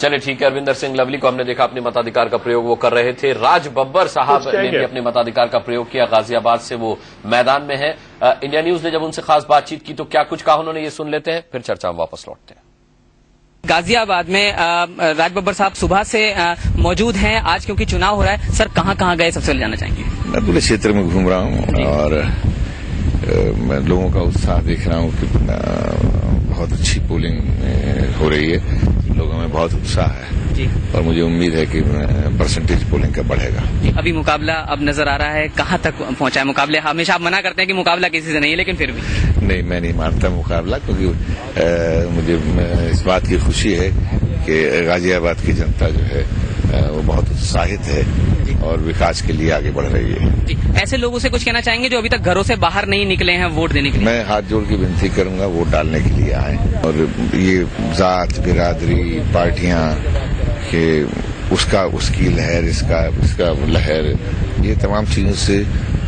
चलिए ठीक है। अरविंदर सिंह लवली को हमने देखा अपने मताधिकार का प्रयोग वो कर रहे थे। राज बब्बर साहब ने भी अपने मताधिकार का प्रयोग किया, गाजियाबाद से वो मैदान में है। इंडिया न्यूज ने जब उनसे खास बातचीत की तो क्या कुछ कहा उन्होंने, ये सुन लेते हैं, फिर चर्चा में वापस लौटते हैं। गाजियाबाद में राज बब्बर साहब सुबह से मौजूद हैं आज, क्योंकि चुनाव हो रहा है। सर, कहाँ कहाँ गए, सबसे पहले जानना चाहेंगे। मैं पूरे क्षेत्र में घूम रहा हूँ और मैं लोगों का उत्साह देख रहा हूँ कि बहुत अच्छी पोलिंग हो रही है, लोगों में बहुत उत्साह है और मुझे उम्मीद है कि परसेंटेज पोलिंग का बढ़ेगा। अभी मुकाबला अब नजर आ रहा है, कहाँ तक पहुंचा है मुकाबले? हमेशा आप मना करते हैं कि मुकाबला किसी से नहीं है, लेकिन फिर भी नहीं, मैं नहीं मानता मुकाबला, क्योंकि मुझे इस बात की खुशी है कि गाजियाबाद की जनता जो है वो बहुत उत्साहित है और विकास के लिए आगे बढ़ रही है। ऐसे लोगों से कुछ कहना चाहेंगे जो अभी तक घरों से बाहर नहीं निकले हैं वोट देने के लिए? मैं हाथ जोड़ के विनती करूंगा वोट डालने के लिए आए, और ये जात, बिरादरी, पार्टियां के उसकी लहर, इसका लहर, ये तमाम चीजों से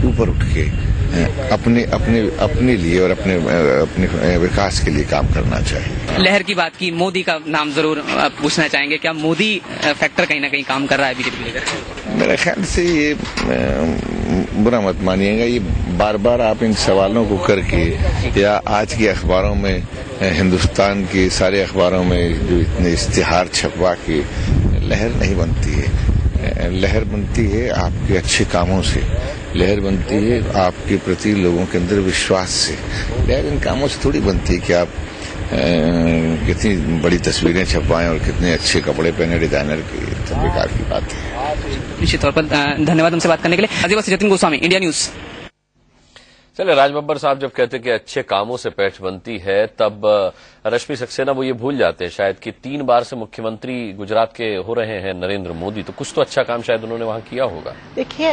ऊपर उठ के अपने लिए और अपने विकास के लिए काम करना चाहिए। लहर की बात की, मोदी का नाम जरूर पूछना चाहेंगे, क्या मोदी फैक्टर कहीं ना कहीं काम कर रहा है बीजेपी लेकर? मेरे ख्याल से ये बुरा मत मानिएगा, ये बार बार आप इन सवालों को करके, या आज के अखबारों में, हिंदुस्तान के सारे अखबारों में जो इतने इश्तिहार छपवा के लहर नहीं बनती है। लहर बनती है आपके अच्छे कामों से, लहर बनती है आपके प्रति लोगों के अंदर विश्वास से। लहर इन कामों से थोड़ी बनती है कि आप कितनी बड़ी तस्वीरें छपवाएं और कितने अच्छे कपड़े पहने डिजाइनर की, तो बेकार की बात है। निश्चित तौर पर धन्यवाद हमसे बात करने के लिए। गाजियाबाद से जतिन गोस्वामी, इंडिया न्यूज। चले, राज बब्बर साहब जब कहते कि अच्छे कामों से पैठ बनती है, तब रश्मि सक्सेना वो ये भूल जाते हैं शायद कि 3 बार से मुख्यमंत्री गुजरात के हो रहे हैं नरेंद्र मोदी, तो कुछ तो अच्छा काम शायद उन्होंने वहां किया होगा। देखिए,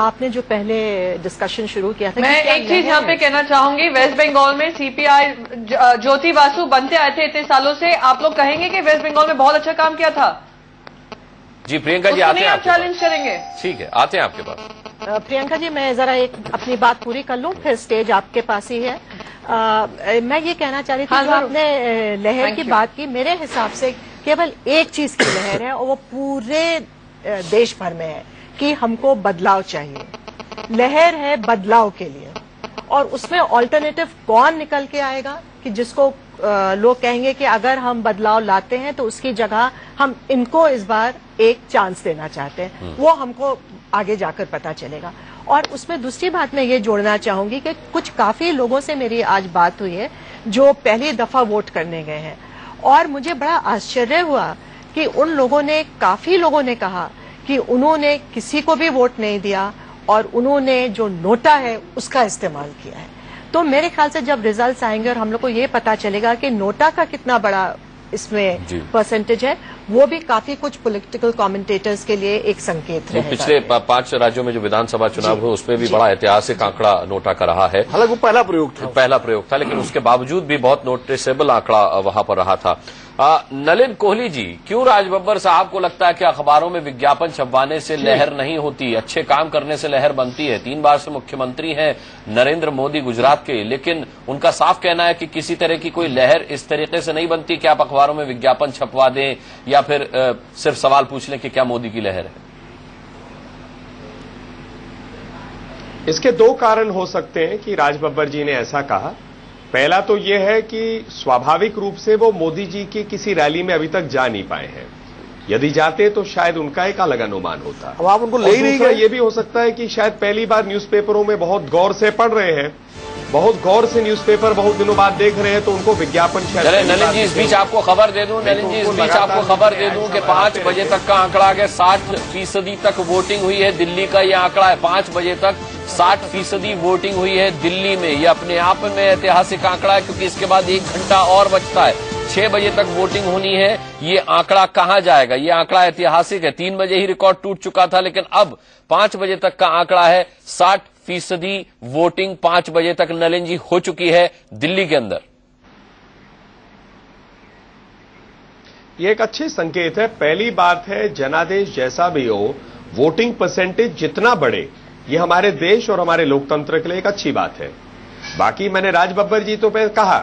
आपने जो पहले डिस्कशन शुरू किया था, मैं एक चीज यहाँ पे कहना चाहूंगी, वेस्ट बंगाल में सीपीआई ज्योति बासु बनते आए थे इतने सालों से, आप लोग कहेंगे कि वेस्ट बंगाल में बहुत अच्छा काम किया था? जी प्रियंका जी, आते हैं आप चैलेंज करेंगे? ठीक है, आते हैं आपके पास। प्रियंका जी, मैं जरा एक अपनी बात पूरी कर लूं, फिर स्टेज आपके पास ही है। मैं ये कहना चाह रही थी, जो आपने लहर की बात की, मेरे हिसाब से केवल एक चीज की लहर है और वो पूरे देश भर में है कि हमको बदलाव चाहिए। लहर है बदलाव के लिए, और उसमें ऑल्टरनेटिव कौन निकल के आएगा कि जिसको लोग कहेंगे कि अगर हम बदलाव लाते हैं तो उसकी जगह हम इनको इस बार एक चांस देना चाहते हैं, वो हमको आगे जाकर पता चलेगा। और उसमें दूसरी बात मैं ये जोड़ना चाहूंगी कि कुछ काफी लोगों से मेरी आज बात हुई है जो पहली दफा वोट करने गए हैं, और मुझे बड़ा आश्चर्य हुआ कि उन लोगों ने, काफी लोगों ने कहा कि उन्होंने किसी को भी वोट नहीं दिया और उन्होंने जो नोटा है उसका इस्तेमाल किया है। तो मेरे ख्याल से जब रिजल्ट्स आएंगे और हम लोग को ये पता चलेगा कि नोटा का कितना बड़ा इसमें परसेंटेज है, वो भी काफी कुछ पॉलिटिकल कमेंटेटर्स के लिए एक संकेत रहेगा। पिछले 5 राज्यों में जो विधानसभा चुनाव हुए उसमें भी बड़ा ऐतिहासिक आंकड़ा नोटा का रहा है। हालांकि वो पहला प्रयोग था, लेकिन उसके बावजूद भी बहुत नोटिसेबल आंकड़ा वहां पर रहा था। नलिन कोहली जी, क्यों राज बब्बर साहब को लगता है कि अखबारों में विज्ञापन छपवाने से लहर नहीं होती, अच्छे काम करने से लहर बनती है? 3 बार से मुख्यमंत्री हैं नरेंद्र मोदी गुजरात के, लेकिन उनका साफ कहना है कि किसी तरह की कोई लहर इस तरीके से नहीं बनती कि आप अखबारों में विज्ञापन छपवा दें या फिर सिर्फ सवाल पूछ लें कि क्या मोदी की लहर है। इसके 2 कारण हो सकते हैं कि राज बब्बर जी ने ऐसा कहा। पहला तो यह है कि स्वाभाविक रूप से वो मोदी जी की किसी रैली में अभी तक जा नहीं पाए हैं। यदि जाते तो शायद उनका एक अलग अनुमान होता। अब आप उनको ले ही नहीं गए। ये भी हो सकता है कि शायद पहली बार न्यूज़पेपरों में बहुत गौर से पढ़ रहे हैं, बहुत गौर से न्यूज़पेपर बहुत दिनों बाद देख रहे हैं, तो उनको विज्ञापन शायद। नलिन जी, इस बीच आपको खबर दे दूं, नलिन जी, इस बीच आपको खबर दे दूं कि 5 बजे तक का आंकड़ा आ गया, 60% तक वोटिंग हुई है। दिल्ली का ये आंकड़ा है, 5 बजे तक 60% वोटिंग हुई है दिल्ली में। ये अपने आप में ऐतिहासिक आंकड़ा है, क्योंकि इसके बाद 1 घंटा और बचता है, 6 बजे तक वोटिंग होनी है। ये आंकड़ा कहां जाएगा? ये आंकड़ा ऐतिहासिक है। 3 बजे ही रिकॉर्ड टूट चुका था, लेकिन अब 5 बजे तक का आंकड़ा है। 60% वोटिंग 5 बजे तक नलिन जी हो चुकी है दिल्ली के अंदर। ये एक अच्छे संकेत है। पहली बात है, जनादेश जैसा भी हो, वोटिंग परसेंटेज जितना बढ़े, ये हमारे देश और हमारे लोकतंत्र के लिए एक अच्छी बात है। बाकी मैंने राज बब्बर जी तो पे कहा,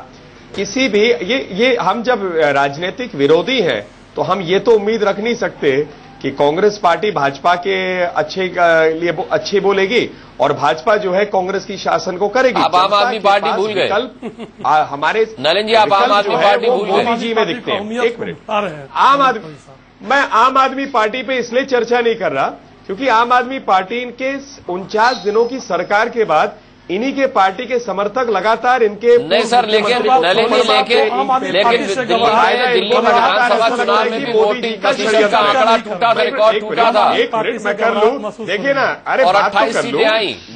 किसी भी ये हम जब राजनीतिक विरोधी हैं तो हम ये तो उम्मीद रख नहीं सकते कि कांग्रेस पार्टी भाजपा के अच्छे लिए अच्छी बोलेगी और भाजपा जो है कांग्रेस की शासन को करेगी। आप आम आदमी पार्टी भूल गए। हमारे नलिन जी, आप आम आदमी पार्टी भूल गए। मोदी जी में दिखते हैं। एक मिनट, मैं आम आदमी पार्टी पे इसलिए चर्चा नहीं कर रहा क्योंकि आम आदमी पार्टी इनके 49 दिनों की सरकार के बाद इन्हीं के पार्टी के समर्थक लगातार इनके नहीं सर, लेकिन दिल्ली में विधानसभा चुनाव में भी वोटिंग प्रतिशत का आंकड़ा टूटा था, रिकॉर्ड टूटा था। एक मिनट मैं कर लूं, देखिए ना, अरे और बात तो 28 कर लूं,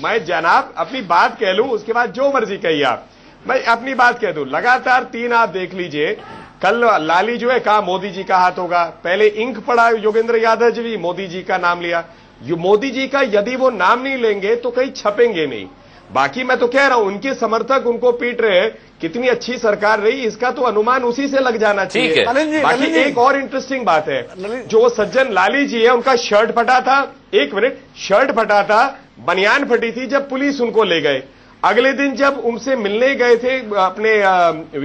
मैं जनाब अपनी बात कह लूं, उसके बाद जो मर्जी कहिए आप, मैं अपनी बात कह दूं। लगातार 3 आप देख लीजिए, कल लाली जो है कहा मोदी जी का हाथ होगा, पहले इंक पड़ा योगेंद्र यादव जी, मोदी जी का नाम लिया। मोदी जी का यदि वो नाम नहीं लेंगे तो कहीं छपेंगे नहीं। बाकी मैं तो कह रहा हूं, उनके समर्थक उनको पीट रहे हैं, कितनी अच्छी सरकार रही, इसका तो अनुमान उसी से लग जाना चाहिए। बाकी एक और इंटरेस्टिंग बात है, जो सज्जन लाली जी है, उनका शर्ट फटा था, 1 मिनट, शर्ट फटा था, बनियान फटी थी जब पुलिस उनको ले गए। अगले दिन जब उनसे मिलने गए थे अपने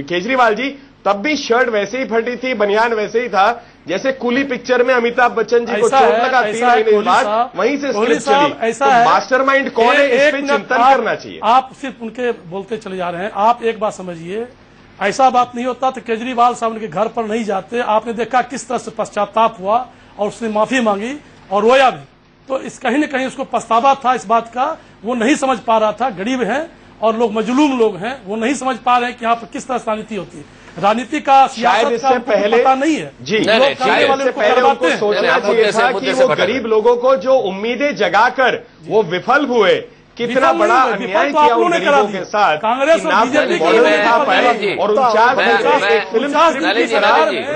केजरीवाल जी, तब भी शर्ट वैसे ही फटी थी, बनियान वैसे ही था, जैसे कूली पिक्चर में अमिताभ बच्चन जी को चोट लगा 3 महीने बाद, वहीं से स्क्रिप्ट चली। तो मास्टरमाइंड कौन है, इस पे चिंतन करना चाहिए। आप सिर्फ उनके बोलते चले जा रहे हैं। आप एक बात समझिए, ऐसा बात नहीं होता तो केजरीवाल साहब उनके घर पर नहीं जाते। आपने देखा किस तरह से पश्चाताप हुआ और उसने माफी मांगी और रोया भी। तो इस कहीं न कहीं उसको पछतावा था इस बात का, वो नहीं समझ पा रहा था। गरीब हैं और लोग मजलूम लोग हैं, वो नहीं समझ पा रहे हैं कि यहाँ पर किस तरह से राजनीति होती है। राजनीति का शायद इससे पहले पता नहीं है जी, शायद इससे पहले उनको सोचना चाहिए था कि वो गरीब लोगों को जो उम्मीदें जगाकर वो विफल हुए, कितना बड़ा अन्याय किया उन गरीबों के साथ, कांग्रेस और बीजेपी और उनचास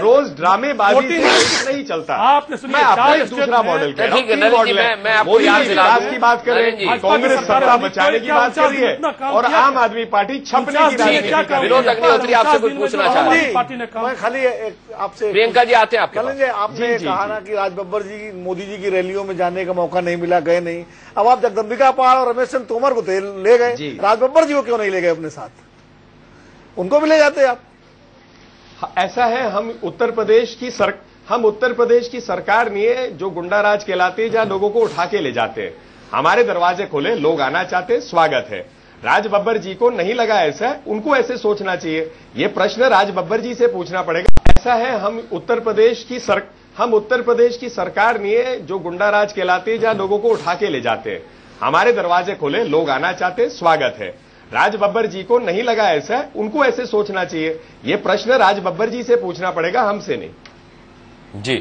रोज ड्रामेबाजी नहीं चलता। आपने मैं आपको दूसरा मॉडल कह रहा हूँ, मोदी विकास की बात कर रहे हैं, कांग्रेस सत्ता बचाने की बात कर रही है और आम आदमी पार्टी छपने की राजनीति कर रही विनोद अग्निहोत्री आपसे कुछ पूछना चाह रही है। मैं खाली आपसे प्रियंका जी आते हैं आपके पास। आपने कहा ना कि राज बब्बर जी मोदी जी की रैलियों में जाने का मौका नहीं मिला, गए नहीं। अब आप जगदम्बिका पाल और रमेश चंद्र तोमर को ले गए, राज बब्बर जी को क्यों नहीं ले गए अपने साथ? उनको भी ले जाते आप। ऐसा है, हम उत्तर प्रदेश की सरकार नहीं है जो गुंडा राज कहलाती है, जहां लोगों को उठा के ले जाते हैं। हमारे दरवाजे खुले, लोग आना चाहते हैं, स्वागत है। राज बब्बर जी को नहीं लगा ऐसा, उनको ऐसे सोचना चाहिए। ये प्रश्न राज बब्बर जी से पूछना पड़ेगा। ऐसा है, हम उत्तर प्रदेश की सरकार नहीं है जो गुंडा राज कहलाती है, जहां लोगों को उठा के ले जाते हैं। हमारे दरवाजे खुले, लोग आना चाहते हैं, स्वागत है। राज बब्बर जी को नहीं लगा ऐसा, उनको ऐसे सोचना चाहिए। ये प्रश्न राज बब्बर जी से पूछना पड़ेगा, हमसे नहीं। जी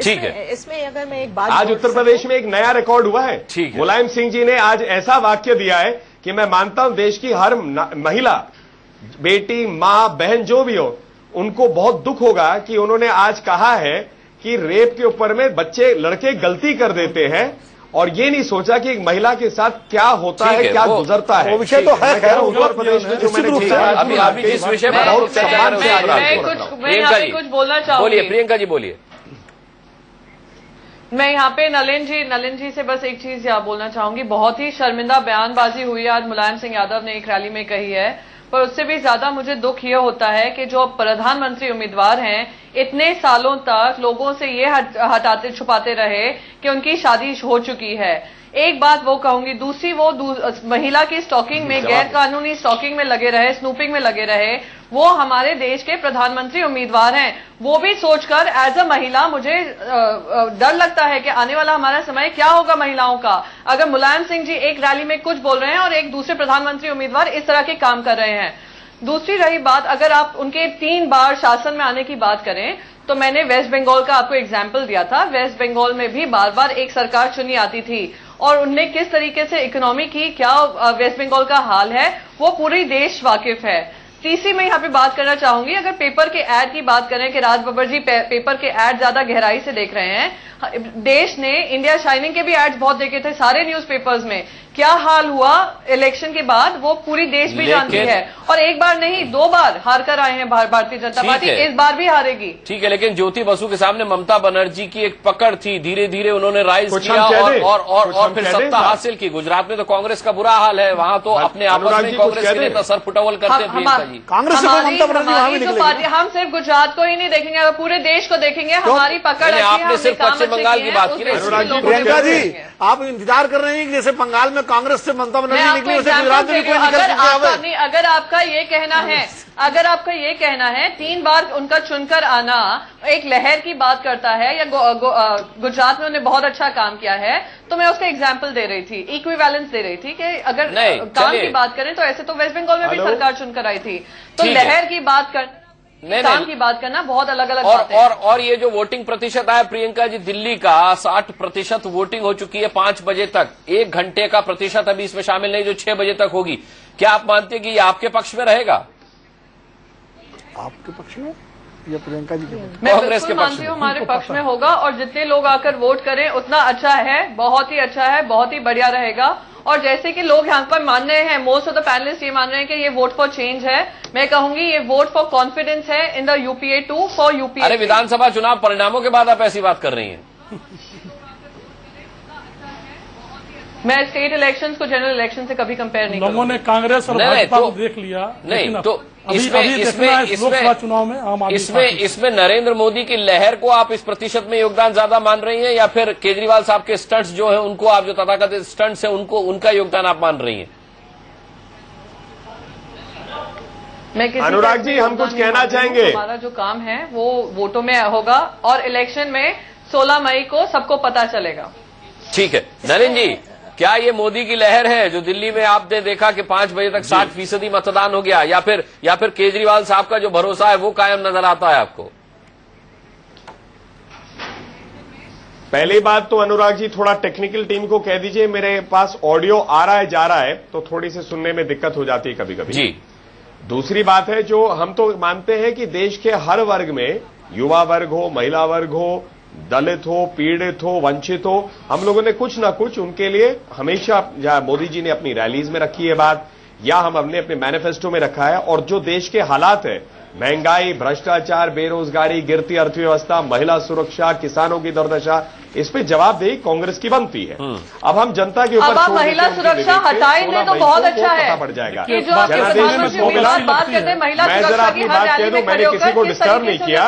ठीक है। इसमें अगर मैं एक बात, आज उत्तर प्रदेश में एक नया रिकॉर्ड हुआ है। मुलायम सिंह जी ने आज ऐसा वाक्य दिया है कि मैं मानता हूं देश की हर महिला, बेटी, मां, बहन जो भी हो, उनको बहुत दुख होगा कि उन्होंने आज कहा है कि रेप के ऊपर में बच्चे, लड़के गलती कर देते हैं और ये नहीं सोचा कि एक महिला के साथ क्या होता है, क्या गुजरता है। वो विषय तो है खैर उत्तर प्रदेश में जो मैंने अभी जिस विषय पर बहुत सम्मान से कुछ बोलना चाहूंगी। बोलिए प्रियंका जी, बोलिए। मैं यहाँ पे नलिन जी से बस एक चीज बोलना चाहूंगी। बहुत ही शर्मिंदा बयानबाजी हुई आज मुलायम सिंह यादव ने एक रैली में कही है, पर उससे भी ज्यादा मुझे दुख ये होता है कि जो प्रधानमंत्री उम्मीदवार हैं, इतने सालों तक लोगों से ये हटाते छुपाते रहे कि उनकी शादी हो चुकी है। एक बात वो कहूंगी, दूसरी वो महिला की स्टॉकिंग में, गैर कानूनी स्टॉकिंग में लगे रहे, स्नूपिंग में लगे रहे। वो हमारे देश के प्रधानमंत्री उम्मीदवार हैं। वो भी सोचकर एज अ महिला मुझे डर लगता है कि आने वाला हमारा समय क्या होगा महिलाओं का, अगर मुलायम सिंह जी एक रैली में कुछ बोल रहे हैं और एक दूसरे प्रधानमंत्री उम्मीदवार इस तरह के काम कर रहे हैं। दूसरी रही बात, अगर आप उनके 3 बार शासन में आने की बात करें तो मैंने वेस्ट बंगाल का आपको एग्जाम्पल दिया था। वेस्ट बंगाल में भी बार बार एक सरकार चुनी आती थी और उनने किस तरीके से इकोनॉमी की, क्या वेस्ट बंगाल का हाल है, वो पूरी देश वाकिफ है। तीसरी मैं यहाँ पे बात करना चाहूंगी, अगर पेपर के ऐड की बात करें कि राज बब्बर जी पेपर के ऐड ज्यादा गहराई से देख रहे हैं, देश ने इंडिया शाइनिंग के भी एड्स बहुत देखे थे सारे न्यूज़पेपर्स में। क्या हाल हुआ इलेक्शन के बाद वो पूरी देश भी जानती है, और एक बार नहीं 2 बार हार कर आए हैं भारतीय जनता पार्टी, इस बार भी हारेगी। ठीक है, लेकिन ज्योति बसु के सामने ममता बनर्जी की एक पकड़ थी, धीरे धीरे उन्होंने राइज किया और फिर सत्ता हासिल की। गुजरात में तो कांग्रेस का बुरा हाल है, वहां तो अपने आपस में कांग्रेस के नेता सर फुटवल करते हैं। हम सिर्फ गुजरात को ही नहीं देखेंगे, अगर पूरे देश को देखेंगे हमारी पकड़। आपने सिर्फ पश्चिम बंगाल की बात की। प्रियंका जी, आप इंतजार कर रहे हैं कि जैसे बंगाल में कांग्रेस से ममता बनर्जी निकली, वैसे गुजरात में कोई निकल सकता है। अगर आपका ये कहना है 3 बार उनका चुनकर आना एक लहर की बात करता है, या गुजरात में उन्होंने बहुत अच्छा काम किया है, तो मैं उसका एग्जाम्पल दे रही थी, इक्विवेलेंस दे रही थी कि अगर काम की बात करें तो ऐसे तो वेस्ट बंगाल में भी सरकार चुनकर आई थी, तो लहर की बात कर काम की बात करना बहुत अलग अलग बातें हैं। और ये जो वोटिंग प्रतिशत आया प्रियंका जी, दिल्ली का 60% वोटिंग हो चुकी है 5 बजे तक। 1 घंटे का प्रतिशत अभी इसमें शामिल नहीं जो 6 बजे तक होगी। क्या आप मानते हैं कि ये आपके पक्ष में रहेगा? आपके पक्ष में या प्रियंका जी के पक्ष में? मैं बिल्कुल मानती हूँ हमारे पक्ष में होगा, और जितने लोग आकर वोट करें उतना अच्छा है, बहुत ही अच्छा है, बहुत ही बढ़िया रहेगा। और जैसे कि लोग यहाँ पर मान रहे हैं, मोस्ट ऑफ द पैनलिस्ट ये मान रहे हैं कि ये वोट फॉर चेंज है, मैं कहूंगी ये वोट फॉर कॉन्फिडेंस है in the UPA 2 for UPA. अरे विधानसभा चुनाव परिणामों के बाद आप ऐसी बात कर रही हैं। मैं स्टेट इलेक्शंस को जनरल इलेक्शन से कभी कंपेयर नहीं लोगों ने कांग्रेस और भाजपा को देख लिया, नहीं तो चुनाव में आम आदमी इसमें नरेंद्र मोदी की लहर को आप इस प्रतिशत में योगदान ज्यादा मान रही हैं, या फिर केजरीवाल साहब के स्टंट्स जो है उनको आप, जो तथाकथित स्टंट्स है उनको, उनका योगदान आप मान रही हैं? अनुराग जी, हम कुछ कहना चाहेंगे। हमारा जो काम है वो वोटों में होगा, और इलेक्शन में 16 मई को सबको पता चलेगा। ठीक है नरेंद्र जी, क्या ये मोदी की लहर है जो दिल्ली में आपने देखा कि 5 बजे तक 60% मतदान हो गया, या फिर केजरीवाल साहब का जो भरोसा है वो कायम नजर आता है आपको? पहली बात तो अनुराग जी, थोड़ा टेक्निकल टीम को कह दीजिए, मेरे पास ऑडियो आ रहा है जा रहा है तो थोड़ी सी सुनने में दिक्कत हो जाती है कभी कभी जी। दूसरी बात है, जो हम तो मानते हैं कि देश के हर वर्ग में, युवा वर्ग हो, महिला वर्ग हो, दलित हो, पीड़ित हो, वंचित हो, हम लोगों ने कुछ ना कुछ उनके लिए हमेशा, मोदी जी ने अपनी रैलीज में रखी है बात, या हम हमने अपने मैनिफेस्टो में रखा है। और जो देश के हालात है, महंगाई, भ्रष्टाचार, बेरोजगारी, गिरती अर्थव्यवस्था, महिला सुरक्षा, किसानों की दुर्दशा, इस पे जवाबदेही कांग्रेस की बनती है। अब हम जनता के ऊपर महिला सुरक्षा हटाएंगे तो बहुत अच्छा है, पड़ जाएगा। बात करते हैं महिला मैं जरा अपनी बात कह दूं, मैंने किसी को डिस्टर्ब नहीं किया,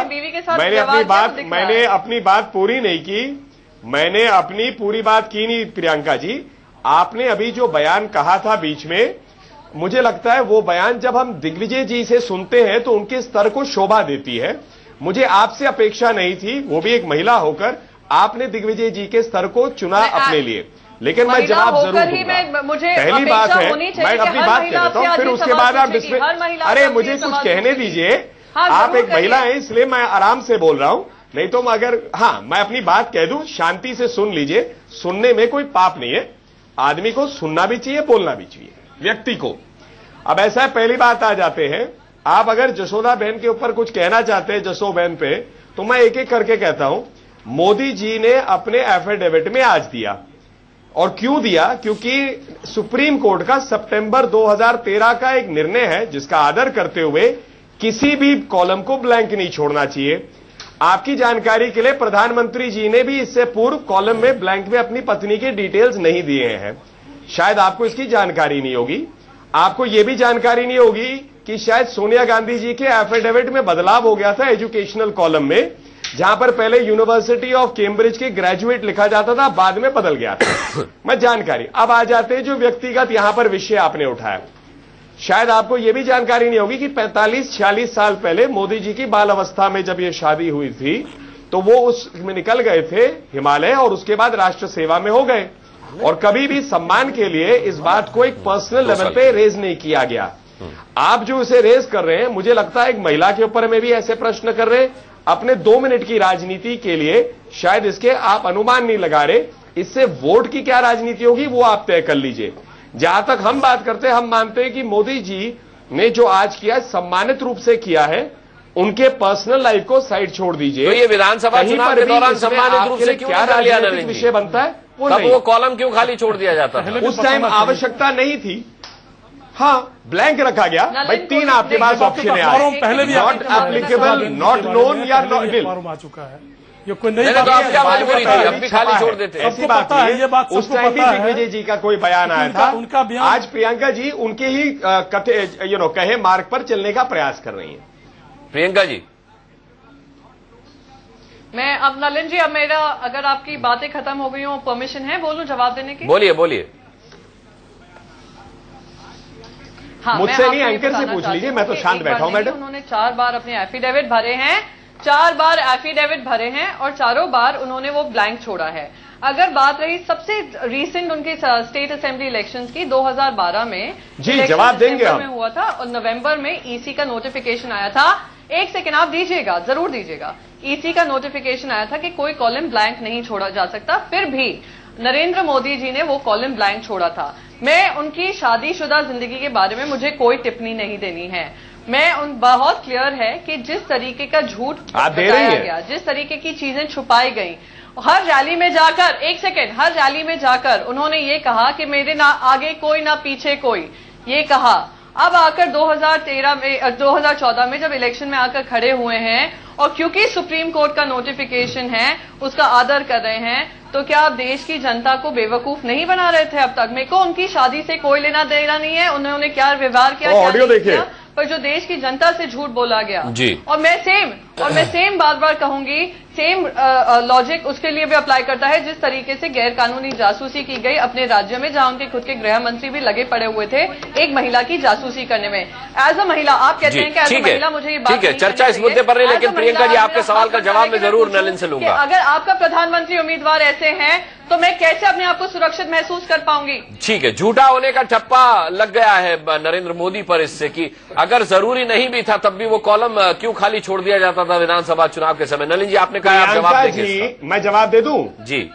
मैंने अपनी बात पूरी नहीं की, मैंने अपनी पूरी बात की नहीं। प्रियंका जी, आपने अभी जो बयान कहा था बीच में, मुझे लगता है वो बयान जब हम दिग्विजय जी से सुनते हैं तो उनके स्तर को शोभा देती है। मुझे आपसे अपेक्षा नहीं थी, वो भी एक महिला होकर आपने दिग्विजय जी के स्तर को चुना अपने लिए, लेकिन मैं जवाब जरूर दूंगा। पहली बात है, मैं अपनी बात कह देता हूं, फिर उसके बाद आप अरे मुझे कुछ कहने दीजिए। आप एक महिला हैं इसलिए मैं आराम से बोल रहा हूं, नहीं तो अगर मैं अपनी बात कह दूं, शांति से सुन लीजिए। सुनने में कोई पाप नहीं है, आदमी को सुनना भी चाहिए, बोलना भी चाहिए, व्यक्ति को। अब ऐसा है, पहली बात आ जाते हैं, आप अगर जशोदा बहन के ऊपर कुछ कहना चाहते हैं, जसो बहन पे, तो मैं एक एक करके कहता हूं। मोदी जी ने अपने एफिडेविट में आज दिया, और क्यों दिया? क्योंकि सुप्रीम कोर्ट का सितंबर 2013 का एक निर्णय है जिसका आदर करते हुए किसी भी कॉलम को ब्लैंक नहीं छोड़ना चाहिए। आपकी जानकारी के लिए, प्रधानमंत्री जी ने भी इससे पूर्व कॉलम में ब्लैंक में अपनी पत्नी के डिटेल्स नहीं दिए हैं। शायद आपको इसकी जानकारी नहीं होगी। आपको यह भी जानकारी नहीं होगी कि शायद सोनिया गांधी जी के एफिडेविट में बदलाव हो गया था एजुकेशनल कॉलम में, जहां पर पहले यूनिवर्सिटी ऑफ कैम्ब्रिज के ग्रेजुएट लिखा जाता था, बाद में बदल गया था। मैं जानकारी अब आ जाते हैं जो व्यक्तिगत यहां पर विषय आपने उठाया। शायद आपको यह भी जानकारी नहीं होगी कि 45-46 साल पहले मोदी जी की बाल अवस्था में जब यह शादी हुई थी तो वो उसमें निकल गए थे हिमालय, और उसके बाद राष्ट्र सेवा में हो गए, और कभी भी सम्मान के लिए इस बात को एक पर्सनल लेवल पे रेज नहीं किया गया। आप जो इसे रेज कर रहे हैं, मुझे लगता है एक महिला के ऊपर में भी ऐसे प्रश्न कर रहे हैं अपने 2 मिनट की राजनीति के लिए। शायद इसके आप अनुमान नहीं लगा रहे, इससे वोट की क्या राजनीति होगी वो आप तय कर लीजिए। जहां तक हम बात करते हैं, हम मानते हैं कि मोदी जी ने जो आज किया सम्मानित रूप से किया है, उनके पर्सनल लाइफ को साइड छोड़ दीजिए। तो ये विधानसभा चुनाव के दौरान सम्मानित रूप से क्यों क्या राजनीतिक विषय बनता है वो कॉलम क्यों खाली छोड़ दिया जाता है? उस टाइम आवश्यकता नहीं थी, ब्लैंक रखा गया। भाई 3 आपके पास ऑप्शन है, पहले भी नॉट एप्लीकेबल, नॉट नोन या नॉट आ चुका है। ये कोई नहीं तो आप क्या मजबूरी थी, अब भी खाली छोड़ देते हैं? ऐसी बात है, ये बात उस टाइम भी दिग्विजय जी का कोई बयान आया था, उनका बयान आज प्रियंका जी उनके ही कहे मार्ग पर चलने का प्रयास कर रही हैं। प्रियंका जी, मैं अब नलिन जी, अब मेरा अगर आपकी बातें खत्म हो गई हो, परमिशन है बोलूं जवाब देने की? बोलिए बोलिए। मुझसे नहीं, एंकर से पूछ लीजिए, मैं तो शांत बैठा हूं मैडम। उन्होंने 4 बार अपने एफिडेविट भरे हैं, 4 बार एफिडेविट भरे हैं, और चारों बार उन्होंने वो ब्लैंक छोड़ा है। अगर बात रही सबसे रीसेंट उनकी स्टेट असेंबली इलेक्शंस की, 2012 में जी जवाब देंगे में हुआ था, और नवंबर में ईसी का नोटिफिकेशन आया था। एक सेकेंड आप दीजिएगा, जरूर दीजिएगा। ईसी का नोटिफिकेशन आया था कि कोई कॉलम ब्लैंक नहीं छोड़ा जा सकता, फिर भी नरेंद्र मोदी जी ने वो कॉलम ब्लैंक छोड़ा था। मैं उनकी शादीशुदा जिंदगी के बारे में मुझे कोई टिप्पणी नहीं देनी है। मैं बहुत क्लियर है कि जिस तरीके का झूठ बताया गया, जिस तरीके की चीजें छुपाई गई, हर रैली में जाकर, एक सेकेंड, हर रैली में जाकर उन्होंने ये कहा कि मेरे ना आगे कोई ना पीछे कोई, ये कहा। अब आकर 2014 में जब इलेक्शन में आकर खड़े हुए हैं, और क्योंकि सुप्रीम कोर्ट का नोटिफिकेशन है उसका आदर कर रहे हैं, तो क्या आप देश की जनता को बेवकूफ नहीं बना रहे थे अब तक? मेरे को उनकी शादी से कोई लेना देना नहीं है, उन्होंने क्या व्यवहार किया, ऑडियो देखिए, पर जो देश की जनता से झूठ बोला गया जी। और मैं सेम बार बार कहूंगी, सेम लॉजिक उसके लिए भी अप्लाई करता है जिस तरीके से गैर कानूनी जासूसी की गई अपने राज्य में, जहां उनके खुद के गृह मंत्री भी लगे पड़े हुए थे एक महिला की जासूसी करने में। एज अ महिला आप कहते हैं कि एज अ महिला मुझे ये बात ठीक है, चर्चा इस मुद्दे पर नहीं, लेकिन प्रियंका जी आपके सवाल का जवाब मैं जरूर नलिन से लूंगा। अगर आपका प्रधानमंत्री उम्मीदवार ऐसे हैं तो मैं कैसे अपने आप को सुरक्षित महसूस कर पाऊंगी? ठीक है, झूठा होने का ठप्पा लग गया है नरेंद्र मोदी पर इससे कि अगर जरूरी नहीं भी था तब भी वो कॉलम क्यों खाली छोड़ दिया जाता था विधानसभा चुनाव के समय। नलिन जी, आपने कहा आप जवाब देंगे। मैं जवाब दे दूं? जी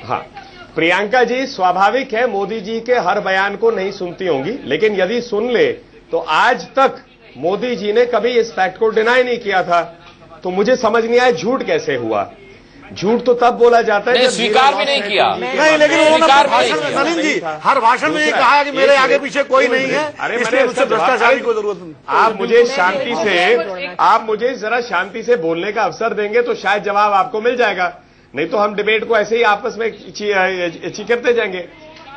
हाँ, प्रियंका जी, स्वाभाविक है मोदी जी के हर बयान को नहीं सुनती होंगी, लेकिन यदि सुन ले तो आज तक मोदी जी ने कभी इस फैक्ट को डिनाई नहीं किया था। तो मुझे समझ नहीं आया झूठ कैसे हुआ। झूठ तो तब बोला जाता है जब स्वीकार भी नहीं किया। नहीं, लेकिन उन्होंने नलिन जी हर भाषण में ये कहा है कि मेरे आगे पीछे कोई नहीं है, इसलिए मुझसे भ्रष्टाचार की कोई जरूरत नहीं। आप मुझे जरा शांति से बोलने का अवसर देंगे तो शायद जवाब आपको मिल जाएगा, नहीं तो हम डिबेट को ऐसे ही आपस में चीकरते जाएंगे।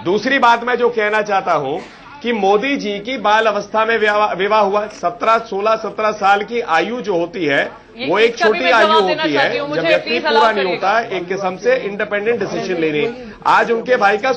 दूसरी बात मैं जो कहना चाहता हूं कि मोदी जी की बाल अवस्था में विवाह हुआ। 16-17 साल की आयु जो होती है वो एक छोटी आयु होती है जब व्यक्ति पूरा नहीं होता एक किस्म से इंडिपेंडेंट डिसीजन लेने। आज उनके भाई का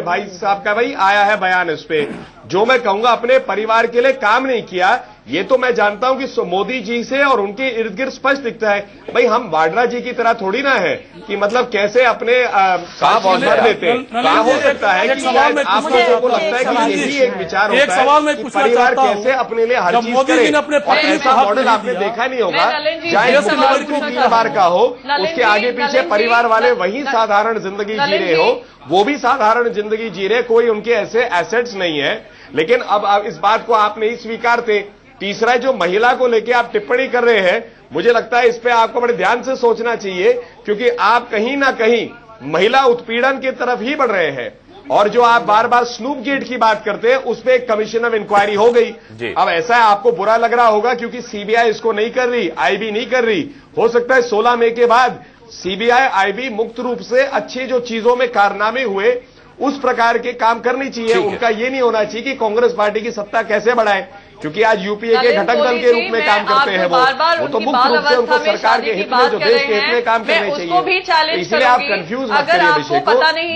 भाई साहब का भाई आया है बयान इस पे, जो मैं कहूंगा अपने परिवार के लिए काम नहीं किया। ये तो मैं जानता हूं कि मोदी जी से और उनके इर्द गिर्द स्पष्ट दिखता है। भाई हम वाड्रा जी की तरह थोड़ी ना है कि मतलब कैसे अपने भर देते हैं। क्या हो सकता है कि आप लोगों को लगता है कि यही एक विचार होता है कि परिवार कैसे अपने लिए हर चीज करे। ऐसा मॉडल आपने देखा नहीं होगा, चाहे मुख्यमंत्री 3 बार का हो, उसके आगे पीछे परिवार वाले वही साधारण जिंदगी जी रहे हो, वो भी साधारण जिंदगी जी रहे, कोई उनके ऐसे एसेट्स नहीं है। लेकिन अब इस बात को आप नहीं स्वीकारते। तीसरा, जो महिला को लेकर आप टिप्पणी कर रहे हैं, मुझे लगता है इस पे आपको बड़े ध्यान से सोचना चाहिए, क्योंकि आप कहीं ना कहीं महिला उत्पीड़न की तरफ ही बढ़ रहे हैं। और जो आप बार बार स्नूप गेट की बात करते हैं, उस पर एक कमीशन ऑफ इंक्वायरी हो गई। अब ऐसा है, आपको बुरा लग रहा होगा क्योंकि सीबीआई इसको नहीं कर रही, आईबी नहीं कर रही। हो सकता है 16 मई के बाद सीबीआई आईबी मुक्त रूप से अच्छी जो चीजों में कारनामे हुए उस प्रकार के काम करनी चाहिए। उनका ये नहीं होना चाहिए कि कांग्रेस पार्टी की सत्ता कैसे बढ़ाए, क्योंकि आज यूपीए के घटक दल के रूप में काम करते हैं वो तो मुक्त रूप से उनको सरकार के हित में जो देश के हित में काम करने चाहिए। इसलिए आप कंफ्यूज मत करिए विषय को।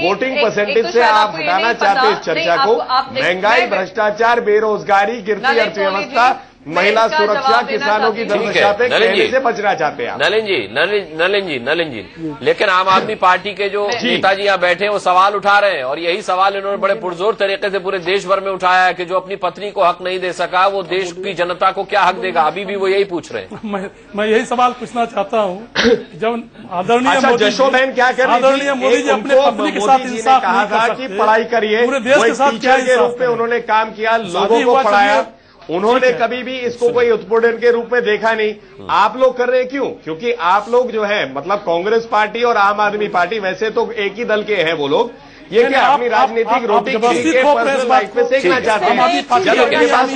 वोटिंग परसेंटेज से आप हटाना चाहते इस चर्चा को। महंगाई, भ्रष्टाचार, बेरोजगारी, गिरती अर्थव्यवस्था, महिला सुरक्षा, किसानों की दुर्दशा पे कहने से बचना चाहते हैं। नलिन जी, लेकिन आम आदमी पार्टी के जो नेताजी यहाँ बैठे हैं वो सवाल उठा रहे हैं, और यही सवाल इन्होंने बड़े पुरजोर तरीके से पूरे देश भर में उठाया है कि जो अपनी पत्नी को हक नहीं दे सका वो देश की जनता को क्या हक देगा। अभी भी वो यही पूछ रहे हैं। मैं यही सवाल पूछना चाहता हूँ, जब आदरणीय जशोबेन क्या कर रही थी, मोदी जी अपने पत्नी के साथ इंसाफ कहा था कि पढ़ाई करिए, पूरे देश के साथ टीचर के रूप में उन्होंने काम किया, लोगों को पढ़ाया। उन्होंने कभी भी इसको कोई उत्पीड़न के रूप में देखा नहीं। आप लोग कर रहे हैं क्यों? क्योंकि आप लोग जो है मतलब कांग्रेस पार्टी और आम आदमी पार्टी वैसे तो एक ही दल के हैं वो लोग। ये क्या अपनी राजनीतिक रोटी के पर्सनल लाइफ पे सेकना चाहते हैं? जब उनके पास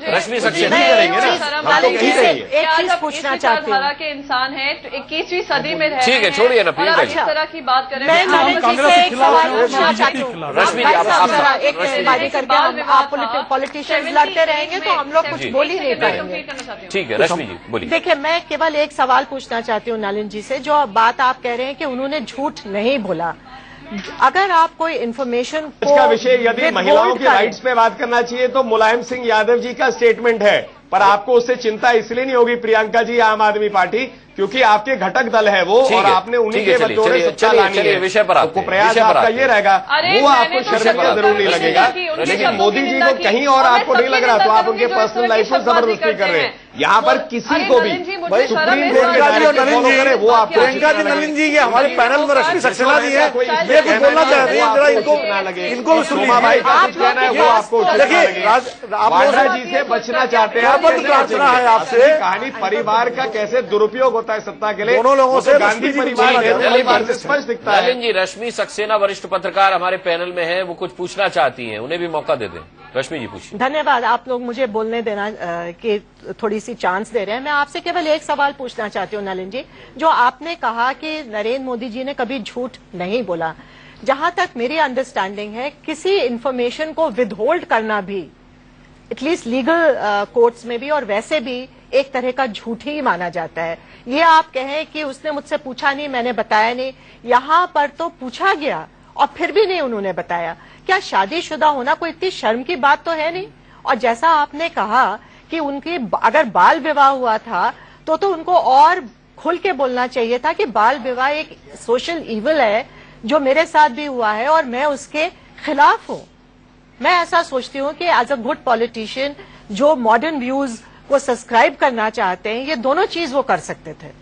रश्मि सक्सेना करेंगे ना, हम तो कहीं नहीं। एक चीज पूछना चाहती हूँ के इंसान है 21वीं सदी में रह, ठीक है, छोड़िए ना प्रियंका जी, इस तरह की बात करें। मैं एक सवाल पूछना चाहती हूँ। रश्मि जी, आप पॉलिटिशियंस लड़ते रहेंगे तो हम लोग कुछ बोल ही नहीं पाएंगे। ठीक है रश्मि जी बोलिए। देखिए, मैं केवल एक सवाल पूछना चाहती हूँ नलिन जी से। जो बात आप कह रहे हैं कि उन्होंने झूठ नहीं बोला, अगर आप कोई इन्फॉर्मेशन इसका विषय यदि महिलाओं के राइट्स पे बात करना चाहिए तो मुलायम सिंह यादव जी का स्टेटमेंट है, पर आपको उससे चिंता इसलिए नहीं होगी प्रियंका जी, आम आदमी पार्टी, क्योंकि आपके घटक दल है वो और आपने उन्हीं के बतौर सत्ता लानी है। विषय पर आपको प्रयास आपका ये रहेगा, वो आपको शर्मिंदा जरूर नहीं लगेगा। लेकिन मोदी जी को कहीं और आपको नहीं लग रहा तो आप उनके पर्सनल लाइफ में जबरदस्ती कर रहे हैं। यहाँ पर किसी को भी सुप्रीम कोर्ट के डायरेक्टर फॉलो करे वो आपको। प्रियंका जी, नलिन जी, ये हमारे पैनल में रश्मि सक्सेना जी है, ये कुछ बोलना चाहते हैं, जरा इनको सोमा भाई का कुछ कहना है वो आपको। देखिए, वाड्रा जी से बचना चाहते हैं, प्रार्थना है आपसे। कहानी परिवार का कैसे दुरुपयोग होता है सत्ता के लिए, दोनों लोगों से गांधी परिवार से स्पष्ट दिखता है। नलिन जी, रश्मि सक्सेना वरिष्ठ पत्रकार हमारे पैनल में है, वो कुछ पूछना चाहती हैं, उन्हें भी मौका दे दें। रश्मि जी पूछिए। धन्यवाद, आप लोग मुझे बोलने देना कि थोड़ी सी चांस दे रहे हैं। मैं आपसे केवल एक सवाल पूछना चाहती हूँ नलिन जी, जो आपने कहा कि नरेंद्र मोदी जी ने कभी झूठ नहीं बोला। जहां तक मेरी अंडरस्टैंडिंग है, किसी इंफॉर्मेशन को विदहोल्ड करना भी एटलीस्ट लीगल कोर्ट्स में भी और वैसे भी एक तरह का झूठ ही माना जाता है। ये आप कहें कि उसने मुझसे पूछा नहीं, मैंने बताया नहीं, यहां पर तो पूछा गया और फिर भी नहीं उन्होंने बताया। क्या शादीशुदा होना कोई इतनी शर्म की बात तो है नहीं? और जैसा आपने कहा कि उनकी अगर बाल विवाह हुआ था तो उनको और खुल के बोलना चाहिए था कि बाल विवाह एक सोशल इविल है जो मेरे साथ भी हुआ है और मैं उसके खिलाफ हूं। मैं ऐसा सोचती हूं कि एज अ गुड पॉलिटिशियन जो मॉडर्न व्यूज को सब्सक्राइब करना चाहते हैं, ये दोनों चीज वो कर सकते थे,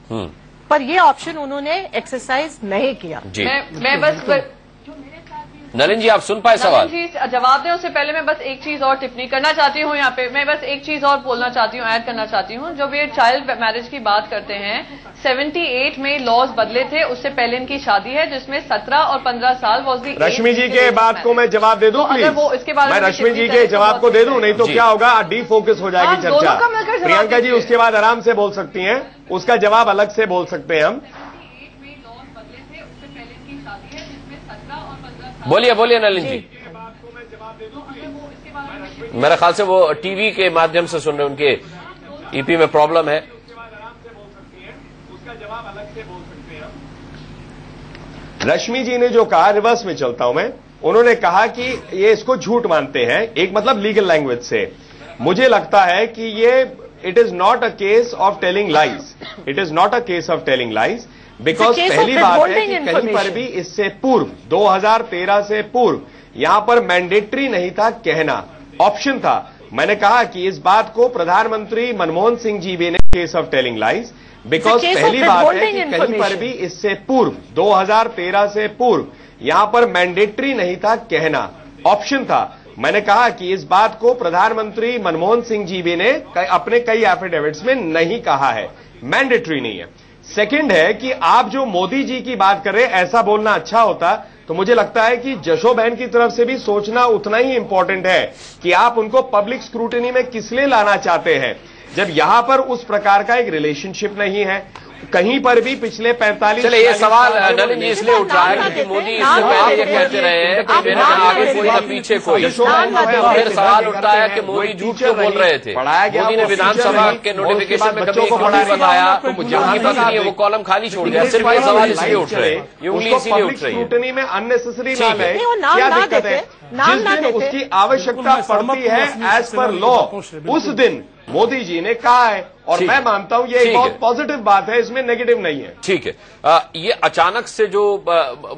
पर ये ऑप्शन उन्होंने एक्सरसाइज नहीं किया। मैं बस नलिन जी, आप सुन पाए सवाल? नलिन जी जवाब दें उससे पहले मैं बस एक चीज और टिप्पणी करना चाहती हूँ यहाँ पे। मैं बस एक चीज और बोलना चाहती हूँ, ऐड करना चाहती हूँ। जब ये चाइल्ड मैरिज की बात करते हैं, 78 में लॉज बदले थे, उससे पहले इनकी शादी है जिसमें 17 और 15 साल वॉज दी। रश्मि जी के बात को मैं जवाब दे दूं प्लीज? वो इसके बारे में मैं रश्मि जी के जवाब को दे दूं, नहीं तो क्या होगा, डिफोकस हो जाएगी चर्चा। प्रियंका जी उसके बाद आराम से बोल सकती हैं, उसका जवाब अलग से बोल सकते हैं हम। बोलिए बोलिए नलिन जी। मेरे ख्याल से वो टीवी के माध्यम से सुन रहे, उनके ईपी में प्रॉब्लम है। रश्मि जी ने जो कहा, रिवर्स में चलता हूं मैं, उन्होंने कहा कि ये इसको झूठ मानते हैं, एक मतलब लीगल लैंग्वेज से। मुझे लगता है कि ये it is not a case of telling lies, it is not a case of telling lies, because पहली बात है कि कहीं पर भी इससे पूर्व 2013 से पूर्व यहां पर मैंडेटरी नहीं था कहना, ऑप्शन था। मैंने कहा कि इस बात को प्रधानमंत्री मनमोहन सिंह जी भी ने case of telling lies, because पहली बात है कि कहीं पर भी इससे पूर्व 2013 से पूर्व यहां पर मैंडेटरी नहीं था कहना, ऑप्शन था। मैंने कहा कि इस बात को प्रधानमंत्री मनमोहन सिंह जी भी ने अपने कई एफिडेविट्स में नहीं कहा है, मैंडेटरी नहीं है। सेकंड है कि आप जो मोदी जी की बात कर रहे हैं, ऐसा बोलना अच्छा होता, तो मुझे लगता है कि जशो बहन की तरफ से भी सोचना उतना ही इंपॉर्टेंट है कि आप उनको पब्लिक स्क्रूटनी में किस लिए लाना चाहते हैं, जब यहां पर उस प्रकार का एक रिलेशनशिप नहीं है कहीं पर भी पिछले 45। चले ये सवाल नलिन जी इसलिए उठ रहा है क्योंकि मोदी इससे पहले ये कहते रहे हैं कि मेरे आगे कोई न पीछे कोई। फिर सवाल उठता है कि मोदी झूठ क्यों बोल रहे थे। मोदी ने विधानसभा के नोटिफिकेशन में कभी नहीं बताया, जहां तक नहीं है वो कॉलम खाली छोड़ दिया। सिर्फ ये सवाल इसलिए उठ रहे हैं, ये उंगली इसीलिए उठ रही है। स्क्रूटनी में अननेसेसरी नाम है, क्या दिक्कत है? जिस दिन उसकी आवश्यकता पड़ती है एज पर लॉ, उस दिन मोदी जी ने कहा है, और मैं मानता हूं ये एक बहुत पॉजिटिव बात है, इसमें नेगेटिव नहीं है। ठीक है। ये अचानक से जो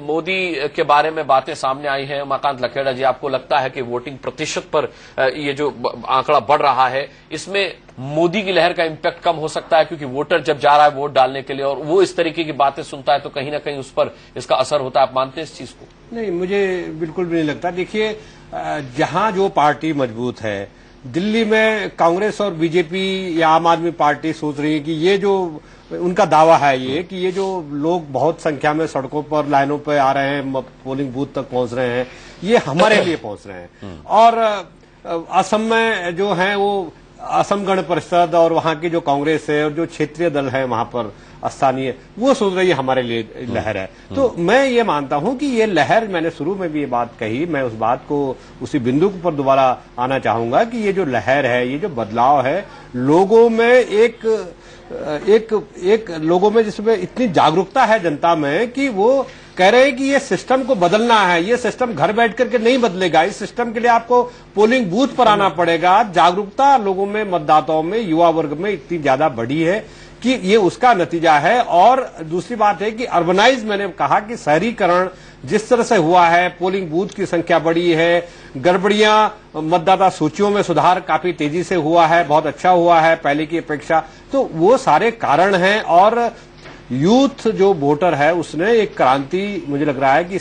मोदी के बारे में बातें सामने आई हैं, उमाकांत लखेड़ा जी, आपको लगता है कि वोटिंग प्रतिशत पर ये जो आंकड़ा बढ़ रहा है, इसमें मोदी की लहर का इंपैक्ट कम हो सकता है? क्योंकि वोटर जब जा रहा है वोट डालने के लिए और वो इस तरीके की बातें सुनता है तो कहीं ना कहीं उस पर इसका असर होता है। आप मानते हैं इस चीज को? नहीं, मुझे बिल्कुल भी नहीं लगता। देखिए, जहां जो पार्टी मजबूत है, दिल्ली में कांग्रेस और बीजेपी या आम आदमी पार्टी सोच रही है कि ये जो उनका दावा है ये कि ये जो लोग बहुत संख्या में सड़कों पर लाइनों पर आ रहे हैं, पोलिंग बूथ तक पहुंच रहे हैं, ये हमारे लिए पहुंच रहे हैं। और असम में जो है वो असम गण परिषद और वहां की जो कांग्रेस है और जो क्षेत्रीय दल है वहां पर स्थानीय, वो सोच रही है हमारे लिए लहर है। तो मैं ये मानता हूं कि ये लहर, मैंने शुरू में भी ये बात कही, मैं उस बात को उसी बिंदु पर दोबारा आना चाहूंगा कि ये जो लहर है, ये जो बदलाव है, लोगों में एक लोगों में जिसमें इतनी जागरूकता है जनता में कि वो कह रहे हैं कि ये सिस्टम को बदलना है, ये सिस्टम घर बैठ करके नहीं बदलेगा, इस सिस्टम के लिए आपको पोलिंग बूथ पर आना पड़ेगा। जागरूकता लोगों में, मतदाताओं में, युवा वर्ग में इतनी ज्यादा बढ़ी है कि ये उसका नतीजा है। और दूसरी बात है कि अर्बनाइज, मैंने कहा कि शहरीकरण जिस तरह से हुआ है, पोलिंग बूथ की संख्या बढ़ी है, गड़बड़ियां मतदाता सूचियों में सुधार काफी तेजी से हुआ है, बहुत अच्छा हुआ है पहले की अपेक्षा, तो वो सारे कारण हैं। और यूथ जो वोटर है उसने एक क्रांति, मुझे लग रहा है कि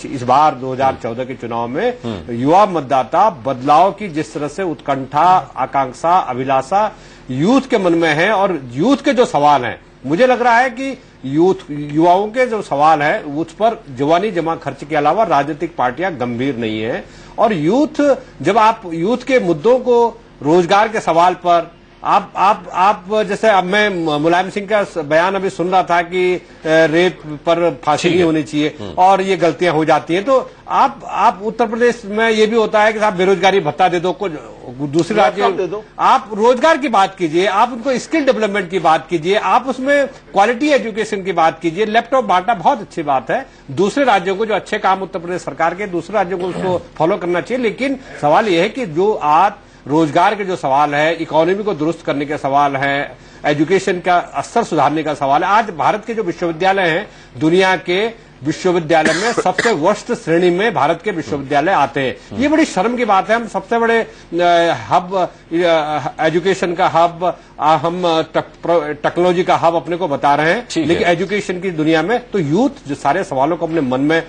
इस बार 2014 के चुनाव में युवा मतदाता बदलाव की जिस तरह से उत्कंठा, आकांक्षा, अभिलाषा यूथ के मन में है, और यूथ के जो सवाल हैं, मुझे लग रहा है कि युवाओं के जो सवाल है उस पर जवानी जमा खर्च के अलावा राजनीतिक पार्टियां गंभीर नहीं है। और यूथ, जब आप यूथ के मुद्दों को, रोजगार के सवाल पर आप जैसे, अब मैं मुलायम सिंह का बयान अभी सुन रहा था कि रेप पर फांसी नहीं होनी चाहिए और ये गलतियां हो जाती हैं, तो आप उत्तर प्रदेश में ये भी होता है कि आप बेरोजगारी भत्ता दे दो, कुछ दूसरे राज्य आप रोजगार की बात कीजिए, आप उनको स्किल डेवलपमेंट की बात कीजिए, आप उसमें क्वालिटी एजुकेशन की बात कीजिए, लैपटॉप बांटना बहुत अच्छी बात है। दूसरे राज्यों को जो अच्छे काम उत्तर प्रदेश सरकार के, दूसरे राज्यों को उसको फॉलो करना चाहिए। लेकिन सवाल यह है कि जो रोजगार के जो सवाल है, इकोनॉमी को दुरुस्त करने के सवाल है, एजुकेशन का स्तर सुधारने का सवाल है। आज भारत के जो विश्वविद्यालय हैं, दुनिया के विश्वविद्यालय में सबसे वर्स्ट श्रेणी में भारत के विश्वविद्यालय आते हैं। ये बड़ी शर्म की बात है। हम सबसे बड़े हब, एजुकेशन का हब, हम टेक्नोलॉजी का हब अपने को बता रहे हैं, लेकिन एजुकेशन की दुनिया में तो यूथ जो सारे सवालों को अपने मन में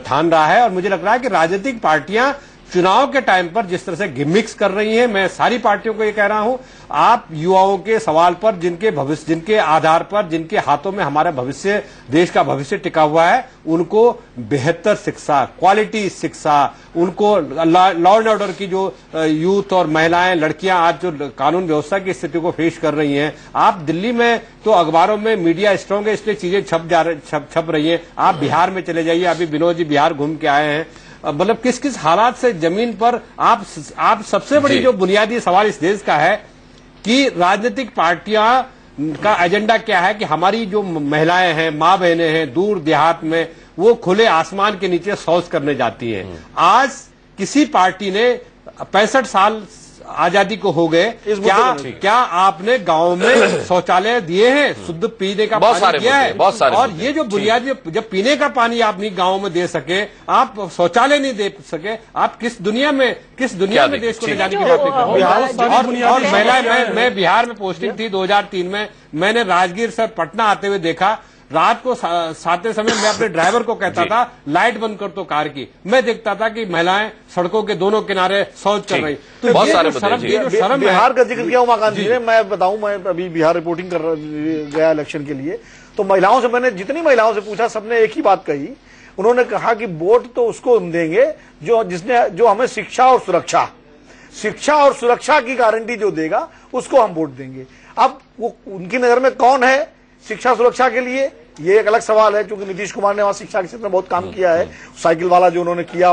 ठान रहा है। और मुझे लग रहा है कि राजनीतिक पार्टियां चुनाव के टाइम पर जिस तरह से गिमिक्स कर रही हैं, मैं सारी पार्टियों को ये कह रहा हूं, आप युवाओं के सवाल पर, जिनके भविष्य, जिनके आधार पर, जिनके हाथों में हमारा भविष्य, देश का भविष्य टिका हुआ है, उनको बेहतर शिक्षा, क्वालिटी शिक्षा, उनको लॉ एंड ऑर्डर की जो यूथ और महिलाएं, लड़कियां आज जो कानून व्यवस्था की स्थिति को फेस कर रही हैं, आप दिल्ली में तो अखबारों में मीडिया स्ट्रांग है, इसलिए चीजें छप रही हैं। आप बिहार में चले जाइए, अभी विनोद जी बिहार घूम के आए हैं, मतलब किस किस हालात से जमीन पर आप सबसे बड़ी जो बुनियादी सवाल इस देश का है कि राजनीतिक पार्टियां का एजेंडा क्या है कि हमारी जो महिलाएं हैं, मां बहनें हैं, दूर देहात में, वो खुले आसमान के नीचे शौच करने जाती हैं। आज किसी पार्टी ने 65 साल आजादी को हो गए, क्या आपने गांव में शौचालय दिए हैं, शुद्ध पीने का पानी दिया है? और ये जो बुनियादी, जब पीने का पानी आप नहीं गांव में दे सके, आप शौचालय नहीं दे सके, आप किस दुनिया में देश को ले जाने की बात कर रहे हैं? और महिलाएं, मैं बिहार में पोस्टिंग थी 2003 में, मैंने राजगीर से पटना आते हुए देखा, रात को साते समय मैं अपने ड्राइवर को कहता था लाइट बंद कर तो कार की, मैं देखता था कि महिलाएं सड़कों के दोनों किनारे शौच कर रही। तो बहुत सारे शर्म, बिहार का जिक्र किया उमाकांत जी ने, मैं बताऊं, मैं अभी बिहार रिपोर्टिंग कर गया इलेक्शन के लिए, तो महिलाओं से, मैंने जितनी महिलाओं से पूछा, सबने एक ही बात कही। उन्होंने कहा कि वोट तो उसको हम देंगे जो हमें शिक्षा और सुरक्षा की गारंटी जो देगा, उसको हम वोट देंगे। अब वो उनकी नजर में कौन है शिक्षा सुरक्षा के लिए, ये एक अलग सवाल है, क्योंकि नीतीश कुमार ने वहां शिक्षा के क्षेत्र में बहुत काम किया है। साइकिल वाला जो उन्होंने किया,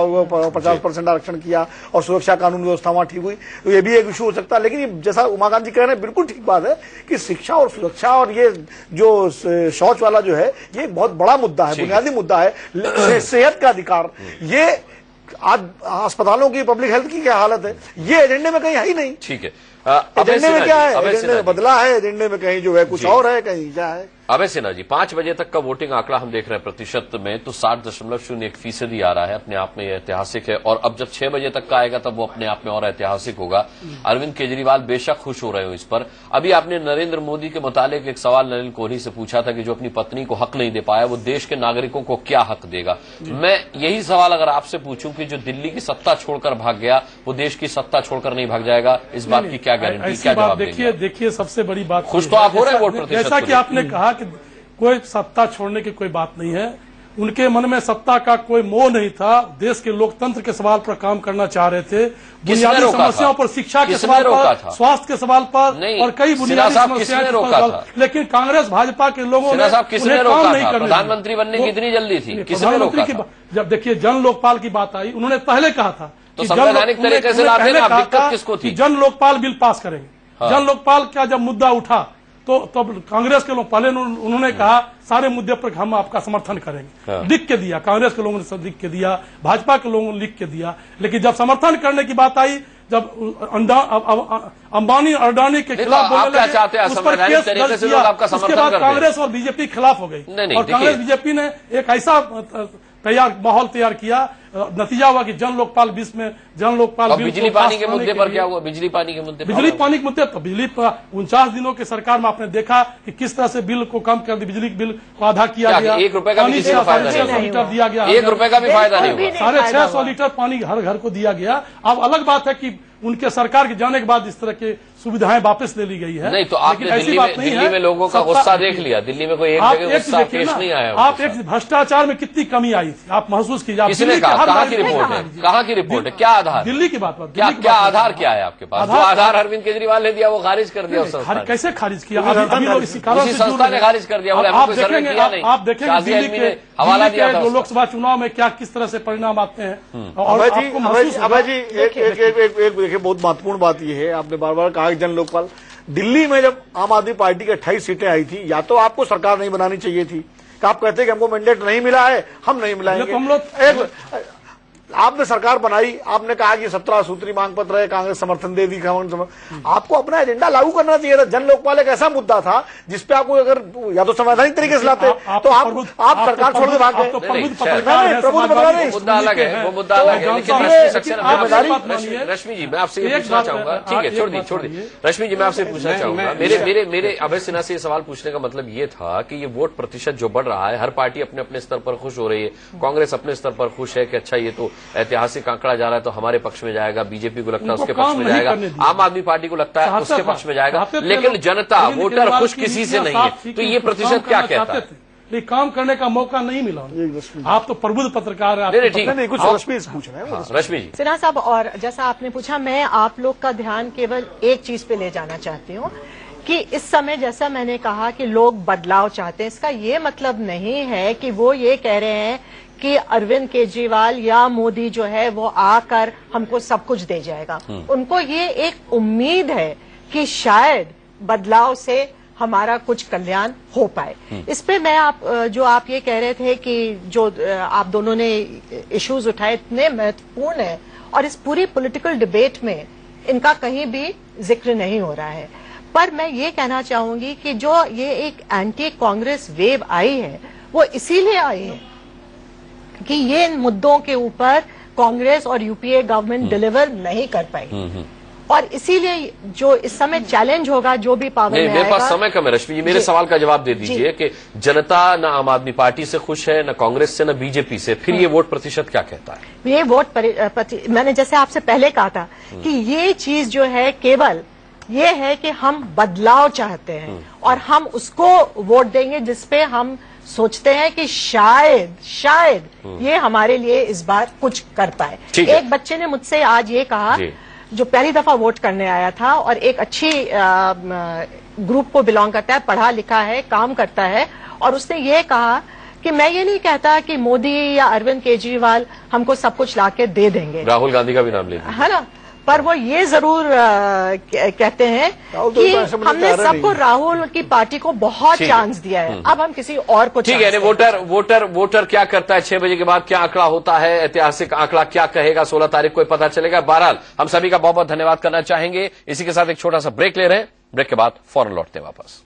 50% आरक्षण किया, और सुरक्षा कानून व्यवस्था वहां ठीक हुई, तो ये भी एक इशू हो सकता है। लेकिन जैसा उमाकांत जी कह रहे हैं, बिल्कुल ठीक बात है कि शिक्षा और सुरक्षा और ये जो शौच वाला जो है, ये एक बहुत बड़ा मुद्दा है, बुनियादी मुद्दा है। सेहत का अधिकार, ये आज अस्पतालों की, पब्लिक हेल्थ की क्या हालत है, ये एजेंडे में कहीं है ही नहीं। ठीक है, एजेंडे में क्या है, एजेंडे में बदला है, एजेंडे में कहीं जो है कुछ और है, कहीं क्या है। अभय सिन्हा जी, 5 बजे तक का वोटिंग आंकड़ा हम देख रहे हैं प्रतिशत में, तो 60.01% आ रहा है, अपने आप में यह ऐतिहासिक है। और अब जब 6 बजे तक का आएगा तब वो अपने आप में और ऐतिहासिक होगा। अरविंद केजरीवाल बेशक खुश हो रहे हो इस पर। अभी आपने नरेंद्र मोदी के मुतालिक एक सवाल नलिन कोहली से पूछा था कि जो अपनी पत्नी को हक नहीं दे पाया, वो देश के नागरिकों को क्या हक देगा। मैं यही सवाल अगर आपसे पूछूं कि जो दिल्ली की सत्ता छोड़कर भाग गया, वो देश की सत्ता छोड़कर नहीं भाग जाएगा, इस बात की क्या गारंटी, क्या जवाब देंगे? देखिए सबसे बड़ी बात, खुश तो आप हो रहे हैं वोट प्रतिशत, जैसा कि आपने कहा कि कोई सत्ता छोड़ने की कोई बात नहीं है, उनके मन में सत्ता का कोई मोह नहीं था, देश के लोकतंत्र के सवाल पर काम करना चाह रहे थे, बुनियादी समस्याओं पर, शिक्षा के सवाल पर, स्वास्थ्य के सवाल पर, और कई बुनियादी समस्याएं, लेकिन कांग्रेस भाजपा के लोगों ने उन्हें काम नहीं करने। प्रधानमंत्री बनने की इतनी जल्दी थी, किसने रोका था? जब देखिए जन लोकपाल की बात आई, उन्होंने पहले कहा था तो संवैधानिक तरीके से लाते हैं, दिक्कत किसको थी? जन लोकपाल बिल पास करेंगे। जन लोकपाल का जब मुद्दा उठा तो तब कांग्रेस के लोग, पहले उन्होंने कहा सारे मुद्दे पर हम आपका समर्थन करेंगे, लिख के दिया, कांग्रेस के लोगों ने सब लिख के दिया, भाजपा के लोगों ने लिख के दिया। लेकिन जब समर्थन करने की बात आई, जब अंबानी अडानी के खिलाफ बोलने लगे, उस पर केस दर्ज किया, उसके बाद कांग्रेस और बीजेपी के खिलाफ हो गई, और कांग्रेस बीजेपी ने एक ऐसा माहौल तैयार किया, नतीजा हुआ कि जन लोकपाल बिजली पानी के मुद्दे पर क्या हुआ? बिजली पानी के मुद्दे, तो बिजली 49 दिनों के सरकार में आपने देखा कि किस तरह से बिल को कम कर दिया, बिजली बिल को आधा किया गया, 1 रुपए का भी फायदा लीटर दिया गया, 1 रुपए का भी फायदा नहीं हुआ, 650 लीटर पानी हर घर को दिया गया। अब अलग बात है कि उनके सरकार के जाने के बाद इस तरह के सुविधाएं वापस ले ली गई है। नहीं तो आपने दिल्ली में लोगों का गुस्सा देख लिया, दिल्ली में कोई एक जगह गुस्सा पेश नहीं आया। आप एक भ्रष्टाचार में कितनी कमी आई थी, आप महसूस कीजिए। किसने कहा? कहाँ की रिपोर्ट है? कहाँ की रिपोर्ट है? क्या आधार? दिल्ली की बात, क्या आधार क्या है आपके पास? जो आधार अरविंद केजरीवाल ने दिया वो खारिज कर दिया उस संस्था ने। कैसे खारिज किया? उसी संस्था ने खारिज कर दिया। आप देखेंगे दिल्ली के हवाला दिया लोकसभा चुनाव में क्या किस तरह से परिणाम आते हैं। अभय जी एक बहुत महत्वपूर्ण बात यह है, आपने बार बार कहा जन लोकपाल, दिल्ली में जब आम आदमी पार्टी की 28 सीटें आई थी, या तो आपको सरकार नहीं बनानी चाहिए थी, कि आप कहते कि हमको मैंडेट नहीं मिला है, हम नहीं मिलाएंगे। आपने सरकार बनाई, आपने कहा कि 17 सूत्री मांग पत्र है, कांग्रेस समर्थन दे दी, आपको अपना एजेंडा लागू करना चाहिए था। जन लोकपाल एक ऐसा मुद्दा था जिसपे आपको अगर या तो संवैधानिक तरीके से लाते तो आप सरकार छोड़ के भाग गए। मुद्दा अलग है, वो मुद्दा अलग है। लेकिन रश्मि जी, मैं आपसे ये पूछना चाहूंगा, ठीक है छोड़ दी रश्मि जी, मैं आपसे पूछना चाहूंगा, मेरे अभय सिन्हा से ये सवाल पूछने का मतलब ये था कि ये वोट प्रतिशत जो बढ़ रहा है, हर पार्टी अपने अपने स्तर पर खुश हो रही है। कांग्रेस अपने स्तर पर खुश है कि अच्छा ये तो ऐतिहासिक आंकड़ा जा रहा है तो हमारे पक्ष में जाएगा, बीजेपी को लगता है उसके पक्ष में जाएगा, आम आदमी पार्टी को लगता है उसके पक्ष में जाएगा, लेकिन जनता वोटर खुश किसी से नहीं है। तो ये प्रतिशत क्या कहता है? नहीं, काम करने का मौका नहीं मिला। आप तो प्रबुद्ध पत्रकार हैं। कुछ रश्मि से पूछ रहे हैं। रश्मि जी, सिन्हा साहब, और जैसा आपने पूछा, मैं आप लोग का ध्यान केवल एक चीज पे ले जाना चाहती हूँ कि इस समय जैसा मैंने कहा कि लोग बदलाव चाहते हैं, इसका ये मतलब नहीं है कि वो ये कह रहे हैं कि अरविंद केजरीवाल या मोदी जो है वो आकर हमको सब कुछ दे जाएगा। उनको ये एक उम्मीद है कि शायद बदलाव से हमारा कुछ कल्याण हो पाए। इस पे मैं आप ये कह रहे थे कि जो आप दोनों ने इश्यूज उठाए इतने महत्वपूर्ण है और इस पूरी पॉलिटिकल डिबेट में इनका कहीं भी जिक्र नहीं हो रहा है। पर मैं ये कहना चाहूंगी कि जो ये एक एंटी कांग्रेस वेव आई है वो इसीलिए आई है कि ये इन मुद्दों के ऊपर कांग्रेस और यूपीए गवर्नमेंट डिलीवर नहीं कर पाई, और इसीलिए जो इस समय चैलेंज होगा जो भी पावर में मेरे पास समय कम है रश्मि जी, मेरे सवाल का जवाब दे दीजिए कि जनता न आम आदमी पार्टी से खुश है, न कांग्रेस से, न बीजेपी से, फिर ये वोट प्रतिशत क्या कहता है? ये वोट मैंने जैसे आपसे पहले कहा था कि ये चीज जो है केवल ये है कि हम बदलाव चाहते हैं और हम उसको वोट देंगे जिसपे हम सोचते हैं कि शायद ये हमारे लिए इस बार कुछ कर पाए। एक बच्चे ने मुझसे आज ये कहा जो पहली दफा वोट करने आया था और एक अच्छी ग्रुप को बिलोंग करता है, पढ़ा लिखा है, काम करता है, और उसने ये कहा कि मैं ये नहीं कहता कि मोदी या अरविंद केजरीवाल हमको सब कुछ लाके दे देंगे, राहुल गांधी का भी नाम लेते है ना, पर वो ये जरूर कहते हैं कि हमने सबको राहुल की पार्टी को बहुत चांस दिया है, अब हम किसी और को। ठीक है, वोटर क्या करता है 6 बजे के बाद, क्या आंकड़ा होता है, ऐतिहासिक आंकड़ा क्या कहेगा, 16 तारीख को पता चलेगा। बहरहाल हम सभी का बहुत बहुत धन्यवाद करना चाहेंगे। इसी के साथ एक छोटा सा ब्रेक ले रहे हैं, ब्रेक के बाद फौरन लौटते हैं वापस।